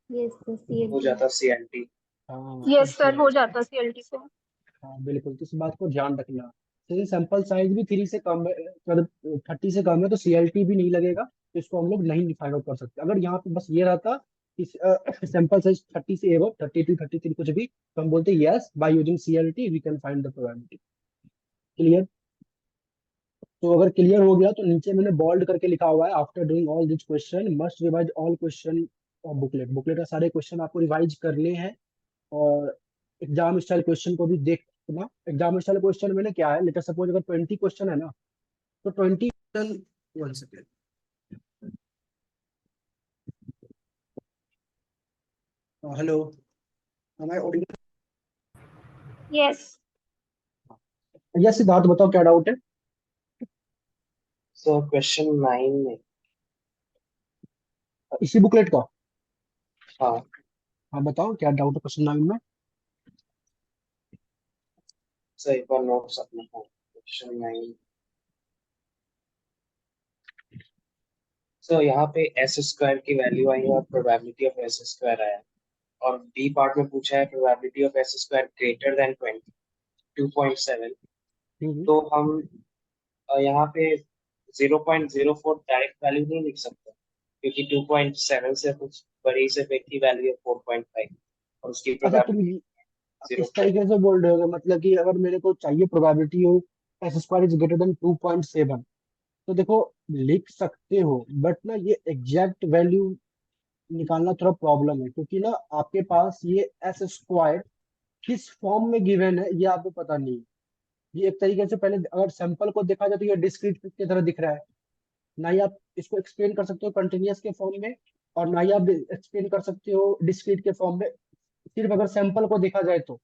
Yes sir हो जाता CLT। हाँ यस तब सर, सही हो है। जाता CLT से। हाँ बिल्कुल, तो इस बात को ध्यान रखना। तो सैंपल साइज भी 3 से कम है, मतलब 30 से कम है, तो सीएलटी भी नहीं लगेगा, तो इसको हम लोग नहीं फाइंड आउट कर सकते। अगर यहाँ पे बस ये रहता कि सैंपल साइज 30 से एबव, 32 33 कुछ भी, तो हम बोलते yes by using CLT we can find the probability. Clear? तो अगर क्लियर हो गया तो नीचे मैंने बोल्ड करके लिखा हुआ है, after doing all this question must revise all question of booklet. Booklet का सारे क्वेश्चन आपको रिवाइज करने हैं, और एग्जाम स्टाइल क्वेश्चन को भी देखना। एग्जाम स्टाइल क्वेश्चन में ना क्या है, लेटर सपोज अगर 20 क्वेश्चन है ना, तो 20 क्वेश्चन, 1 सेकेंड, हेलो, हमारे ऑडियो, यस यस सिद्धार्थ बताओ क्या डाउट है। सो क्वेश्चन 9 में, इसी बुकलेट का? हाँ हाँ बताओ क्या डाउट है क्वेश्चन 9 में। सर एक बार नोट्स अपने को, क्वेश्चन 9। सो यहाँ पे एस स्क्वायर की वैल्यू आई है और प्रोबेबिलिटी ऑफ एस स्क्वायर आया है, और बी पार्ट में पूछा है probability of S square greater than 2.7। हम्म। तो हम यहाँ पे 0.04 डायरेक्ट वैल्यू नहीं लिख सकते, क्योंकि 2.7 से कुछ बड़ी से बिग की वैल्यू है 4.5, और उसकी अच्छा, तुम प्रोबेबिलिटी इस तरीके से बोल रहे हो, मतलब कि अगर मेरे को चाहिए प्रोबेबिलिटी हो S square is greater then 2.7, तो देखो लिख सकते हो, बट ना ये एग्जैक्ट वैल्यू निकालना थोड़ा प्रॉब्लम है, क्योंकि ना आपके पास ये एस स्क्वायर किस फॉर्म में गिवन है ये आपको पता नहीं है। ये एक तरीके से, पहले अगर सैंपल को देखा जाए तो ये डिस्क्रीट की तरह दिख रहा है, ना ही आप इसको एक्सप्लेन कर सकते हो कंटिन्यूअस के फॉर्म में, और ना ही आप एक्सप्लेन कर सकते हो डिस्क्रीट के फॉर्म में। सिर्फ अगर सैंपल को देखा जाए तो,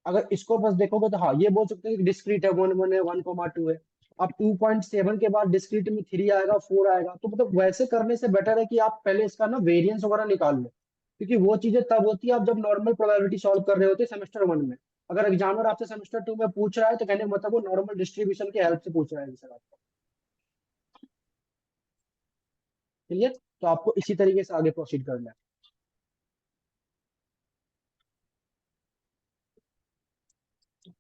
अगर इसको बस देखोगे तो हाँ ये बोल सकते हो कि डिस्क्रीट है, 1 1 है, 1 2 है। अब 2.7 के बाद डिस्क्रीट में 3 आएगा, 4 आएगा, तो मतलब वैसे करने से बेटर है कि आप पहले इसका ना वेरिएंस वगैरह निकाल लो, क्योंकि वो चीजें तब होती है आप जब नॉर्मल प्रोबेबिलिटी सॉल्व कर रहे होते हैं सेमेस्टर 1 में। अगर एग्जामिनर आपसे सेमेस्टर 2 में पूछ रहा है तो कहने का मतलब वो नॉर्मल डिस्ट्रीब्यूशन की हेल्प से पूछ रहा है सर आपको। क्लियर? तो आपको इसी तरीके से आगे प्रोसीड करना है।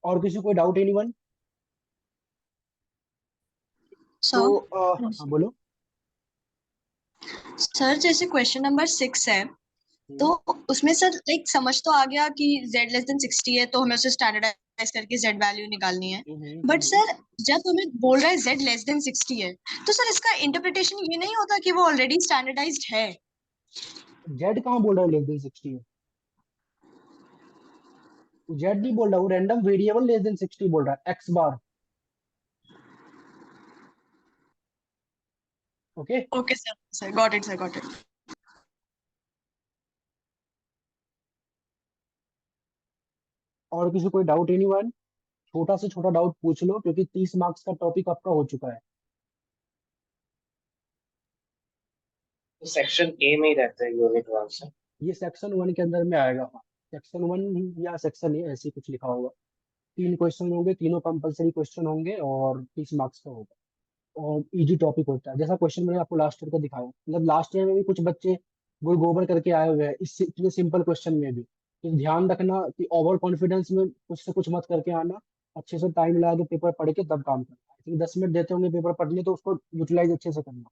और किसी कोई डाउट, एनीवन? तो सर हाँ बोलो। सर जैसे क्वेश्चन नंबर 6 है, तो उसमें सर लाइक समझ तो आ गया कि z लेस देन 60 है, तो हमें उसे स्टैंडर्डाइज करके z वैल्यू निकालनी है। बट सर जब हमें बोल रहा है z लेस देन 60 है, तो सर इसका इंटरप्रिटेशन ये नहीं होता कि वो ऑलरेडी स्टैंडर्डाइज्ड है? जेड कहाँ बोल रहा है लेस देन 60 है? जेड नहीं बोल रहा, वो रैंडम वेरिएबल लेस देन 60 बोल रहा है, X bar. Okay. Okay sir, sir got it, sir got it. और किसी कोई डाउट, एनीवन? छोटा से छोटा डाउट पूछ लो, क्योंकि 30 मार्क्स का टॉपिक आपका हो चुका है। सेक्शन ए में ही रहता है यूनिट 1 से। ये सेक्शन 1 के अंदर में आएगा। हाँ, सेक्शन 1 या सेक्शन ए ऐसे कुछ लिखा होगा। 3 क्वेश्चन होंगे, तीनों कंपलसरी क्वेश्चन होंगे और 30 मार्क्स का होगा और इजी टॉपिक होता है। जैसा क्वेश्चन मैंने आपको लास्ट ईयर का दिखाया, मतलब लास्ट ईयर में भी कुछ बच्चे गुड़ गोबर करके आए हुए हैं इस इतने सिंपल क्वेश्चन में भी। तो ध्यान रखना कि ओवर कॉन्फिडेंस में कुछ से कुछ मत करके आना, अच्छे से टाइम लगा के पेपर पढ़ के तब काम करना। आई थिंक 10 मिनट देते होंगे पेपर पढ़ने, तो उसको यूटिलाइज अच्छे से करना।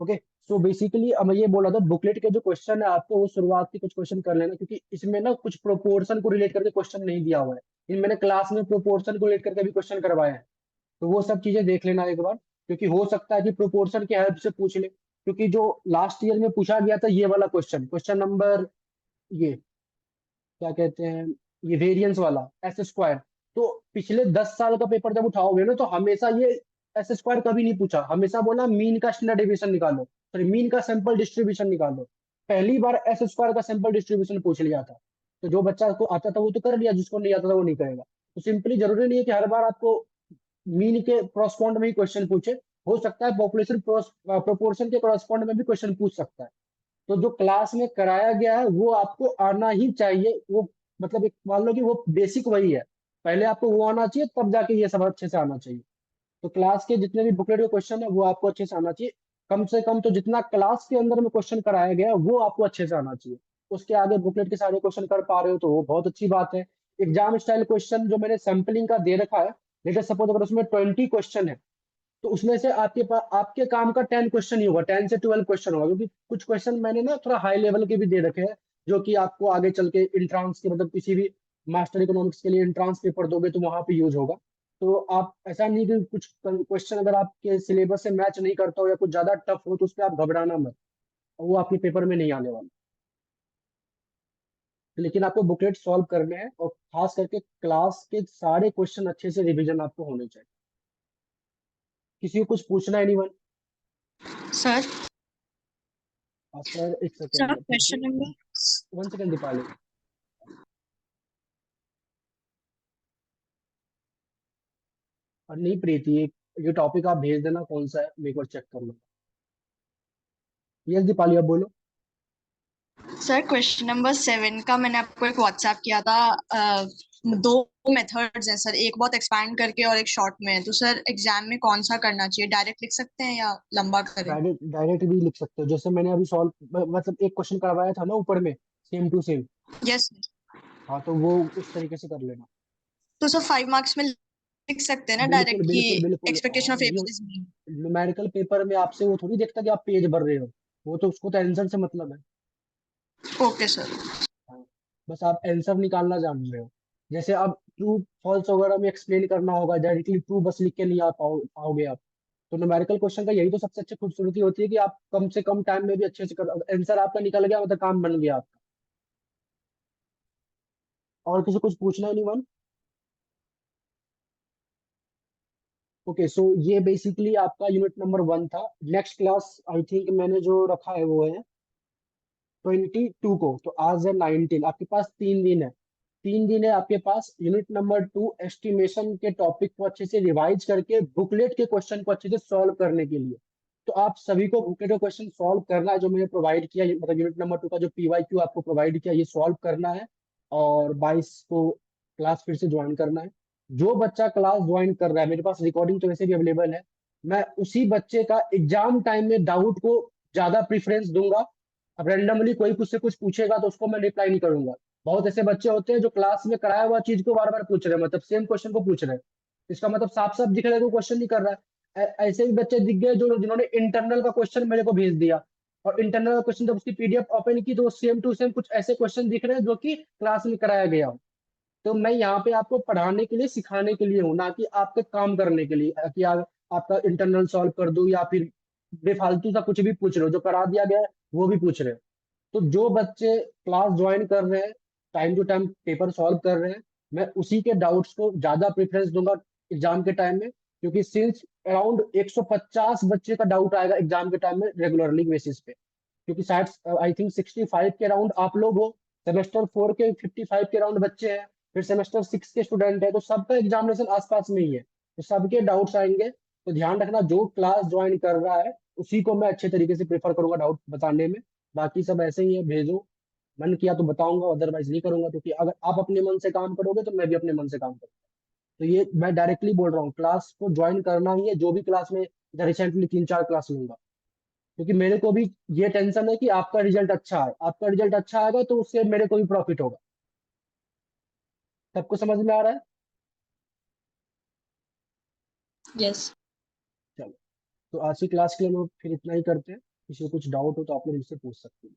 ओके, सो बेसिकली अब मैं ये बोल रहा था, बुकलेट के जो क्वेश्चन है आपको वो शुरुआत के कुछ क्वेश्चन कर लेना, क्योंकि इसमें ना कुछ प्रोपोर्शन को रिलेट करके क्वेश्चन नहीं दिया हुआ है। इन मैंने क्लास में प्रोपोर्शन को रिलेट करके भी क्वेश्चन करवाए हैं, तो वो सब चीजें देख लेना एक बार, क्योंकि हो सकता है कि प्रोपोर्शन की हेल्प से पूछ ले। क्योंकि जो लास्ट ईयर में पूछा गया था ये वाला क्वेश्चन, क्वेश्चन नंबर ये क्या कहते हैं, ये वेरिएंस वाला एस स्क्वायर, तो पिछले 10 साल का पेपर जब उठाओगे ना तो हमेशा ये एस स्क्वायर कभी नहीं पूछा, हमेशा बोला मीन का स्टैंडर्ड डेविएशन निकालो, सॉरी मीन का सैंपल डिस्ट्रीब्यूशन निकालो। पहली बार एस स्क्वायर का सैंपल डिस्ट्रीब्यूशन पूछ लिया था, तो जो बच्चा को आता था वो तो कर लिया, जिसको नहीं आता था वो नहीं करेगा। तो सिंपली जरूरी नहीं है कि हर बार आपको मीन के क्रॉसपॉन्ड में ही क्वेश्चन पूछे, हो सकता है पॉपुलेशन प्रोपोर्शन के क्रॉसपॉन्ड में भी क्वेश्चन पूछ सकता है। तो जो क्लास में कराया गया है वो आपको आना ही चाहिए, वो मतलब एक मान लो कि वो बेसिक वही है, पहले आपको वो आना चाहिए तब जाके ये सब अच्छे से आना चाहिए। तो क्लास के जितने भी बुकलेट के क्वेश्चन है वो आपको अच्छे से आना चाहिए, कम से कम तो जितना क्लास के अंदर में क्वेश्चन कराया गया है वो आपको अच्छे से आना चाहिए। उसके आगे बुकलेट के सारे क्वेश्चन कर पा रहे हो तो वो बहुत अच्छी बात है। एग्जाम स्टाइल क्वेश्चन जो मैंने सैम्पलिंग का दे रखा है, लेट सपोज अगर उसमें 20 क्वेश्चन है, तो उसमें से आपके पास आपके काम का 10 क्वेश्चन ही होगा, 10 से 12 क्वेश्चन होगा, क्योंकि कुछ क्वेश्चन मैंने ना थोड़ा हाई लेवल के भी दे रखे हैं, जो कि आपको आगे चल के इंट्रांस के मतलब किसी भी मास्टर इकोनॉमिक्स के लिए इंट्रांस पेपर दोगे तो वहां पे यूज होगा। तो आप ऐसा नहीं कि कुछ क्वेश्चन अगर आपके सिलेबस से मैच नहीं करता हो या कुछ ज्यादा टफ हो तो उस पर आप घबराना मत, वो आपके पेपर में नहीं आने वाला। लेकिन आपको बुकलेट सॉल्व करने हैं और खास करके क्लास के सारे क्वेश्चन अच्छे से रिविजन आपको होने चाहिए। किसी को कुछ पूछना है? एनीवन? सर सर एक sir second, question number 1 second Deepali. और नहीं प्रीति, ये टॉपिक आप भेज देना कौन सा है, मेरे को चेक कर लो। यस दीपाली, आप बोलो। सर क्वेश्चन नंबर 7 का मैंने आपको एक व्हाट्सएप किया था। दो मेथड्स हैं सर, एक बहुत एक्सपैंड करके और एक शॉर्ट में है, तो सर एग्जाम में कौन सा करना चाहिए, डायरेक्ट लिख सकते हैं या लंबा करें? डायरेक्ट डायरेक्ट भी लिख सकते हो, जैसे मैंने अभी सॉल्व मतलब एक क्वेश्चन करवाया था ना ऊपर में, सेम टू सेम। यस। हाँ तो वो उस तरीके से कर लेना। तो सर 5 मार्क्स में लिख सकते हैं ना बिल्कुल डायरेक्ट कि बिल्कुल बिल्कुल, एक्सपेक्टेशन ऑफ ये able is mean? Numerical paper में आपसे वो थोड़ी देखता कि आप पेज भर रहे हो, वो तो उसको तो आंसर से मतलब है। Okay sir. हाँ, बस आप आंसर निकालना जान रहे हो। जैसे अब ट्रू फॉल्स वगैरह में एक्सप्लेन करना होगा, डायरेक्टली ट्रू बस लिख के नहीं आ पाओगे आप। तो न्यूमेरिकल क्वेश्चन का यही तो सबसे अच्छी खूबसूरती होती है कि आप कम से कम टाइम में भी अच्छे से कर, आंसर आपका निकल गया मतलब काम बन गया आपका। और किसी कुछ पूछना है? नहीं? ओके, सो ये बेसिकली आपका यूनिट नंबर 1 था। नेक्स्ट क्लास आई थिंक मैंने जो रखा है वो है 22 को, तो आज है 19, आपके पास 3 दिन है। 3 दिन है आपके पास यूनिट नंबर 2 एस्टिमेशन के टॉपिक को अच्छे से रिवाइज करके बुकलेट के क्वेश्चन को अच्छे से सॉल्व करने के लिए। तो आप सभी को बुकलेट का क्वेश्चन सॉल्व करना है, जो मैंने प्रोवाइड किया मतलब यूनिट नंबर 2 का जो PYQ आपको प्रोवाइड किया ये सॉल्व करना है, और 22 को क्लास फिर से ज्वाइन करना है। जो बच्चा क्लास ज्वाइन कर रहा है, मेरे पास रिकॉर्डिंग तो वैसे भी अवेलेबल है, मैं उसी बच्चे का एग्जाम टाइम में डाउट को ज्यादा प्रेफरेंस दूंगा। अब रेंडमली कोई कुछ से कुछ पूछेगा तो उसको मैं रिप्लाई नहीं करूंगा। बहुत ऐसे बच्चे होते हैं जो क्लास में कराया हुआ चीज को बार बार पूछ रहे हैं, मतलब सेम क्वेश्चन को पूछ रहे हैं, इसका मतलब साफ साफ दिख रहा है कि क्वेश्चन नहीं कर रहा है। ऐसे भी बच्चे दिख गए जो जिन्होंने इंटरनल का क्वेश्चन मेरे को भेज दिया, और इंटरनल का क्वेश्चन जब उसकी PDF ओपन की तो वो सेम टू सेम कुछ ऐसे क्वेश्चन दिख रहे हैं जो कि क्लास में कराया गया हो। तो मैं यहाँ पे आपको पढ़ाने के लिए सिखाने के लिए हूँ, ना कि आपके काम करने के लिए कि आपका इंटरनल सॉल्व कर दूं या फिर बेफालतू सा कुछ भी पूछ रहे हो, जो करा दिया गया है वो भी पूछ रहे हो। तो जो बच्चे क्लास ज्वाइन कर रहे हैं, time to time paper solve कर रहे हैं, मैं उसी के डाउट्स को ज्यादा प्रेफरेंस दूंगा एग्जाम के टाइम में, क्योंकि सिंस अराउंड 150 बच्चे का डाउट आएगा एग्जाम के टाइम में रेगुलरली बेसिस पे, क्योंकि शायद आई थिंक 65 के अराउंड आप लोग हो, सेमेस्टर 4 के 55 के अराउंड बच्चे हैं, फिर सेमेस्टर 6 के स्टूडेंट है, तो सबका एग्जामिनेशन आसपास में ही है, तो सबके डाउट्स आएंगे। तो ध्यान रखना, जो क्लास ज्वाइन कर रहा है उसी को मैं अच्छे तरीके से प्रेफर करूंगा डाउट बताने में, बाकी सब ऐसे ही है, भेजो मन किया तो बताऊंगा, अदरवाइज नहीं करूंगा, क्योंकि अगर आप अपने मन से काम करोगे तो मैं भी अपने मन से काम करूंगा। तो ये मैं डायरेक्टली बोल रहा हूँ, क्लास को ज्वाइन करना ही है, जो भी क्लास में रिसेंटली 3-4 क्लास लूंगा, क्योंकि मेरे को भी ये टेंशन है कि आपका रिजल्ट अच्छा है, आपका रिजल्ट अच्छा आएगा तो उससे मेरे को भी प्रॉफिट होगा। सबको समझ में आ रहा है? यस। चलो, तो आज की क्लास के लिए हम लोग फिर इतना ही करते हैं। किसी को कुछ डाउट हो तो आप लोग मुझसे पूछ सकते हैं।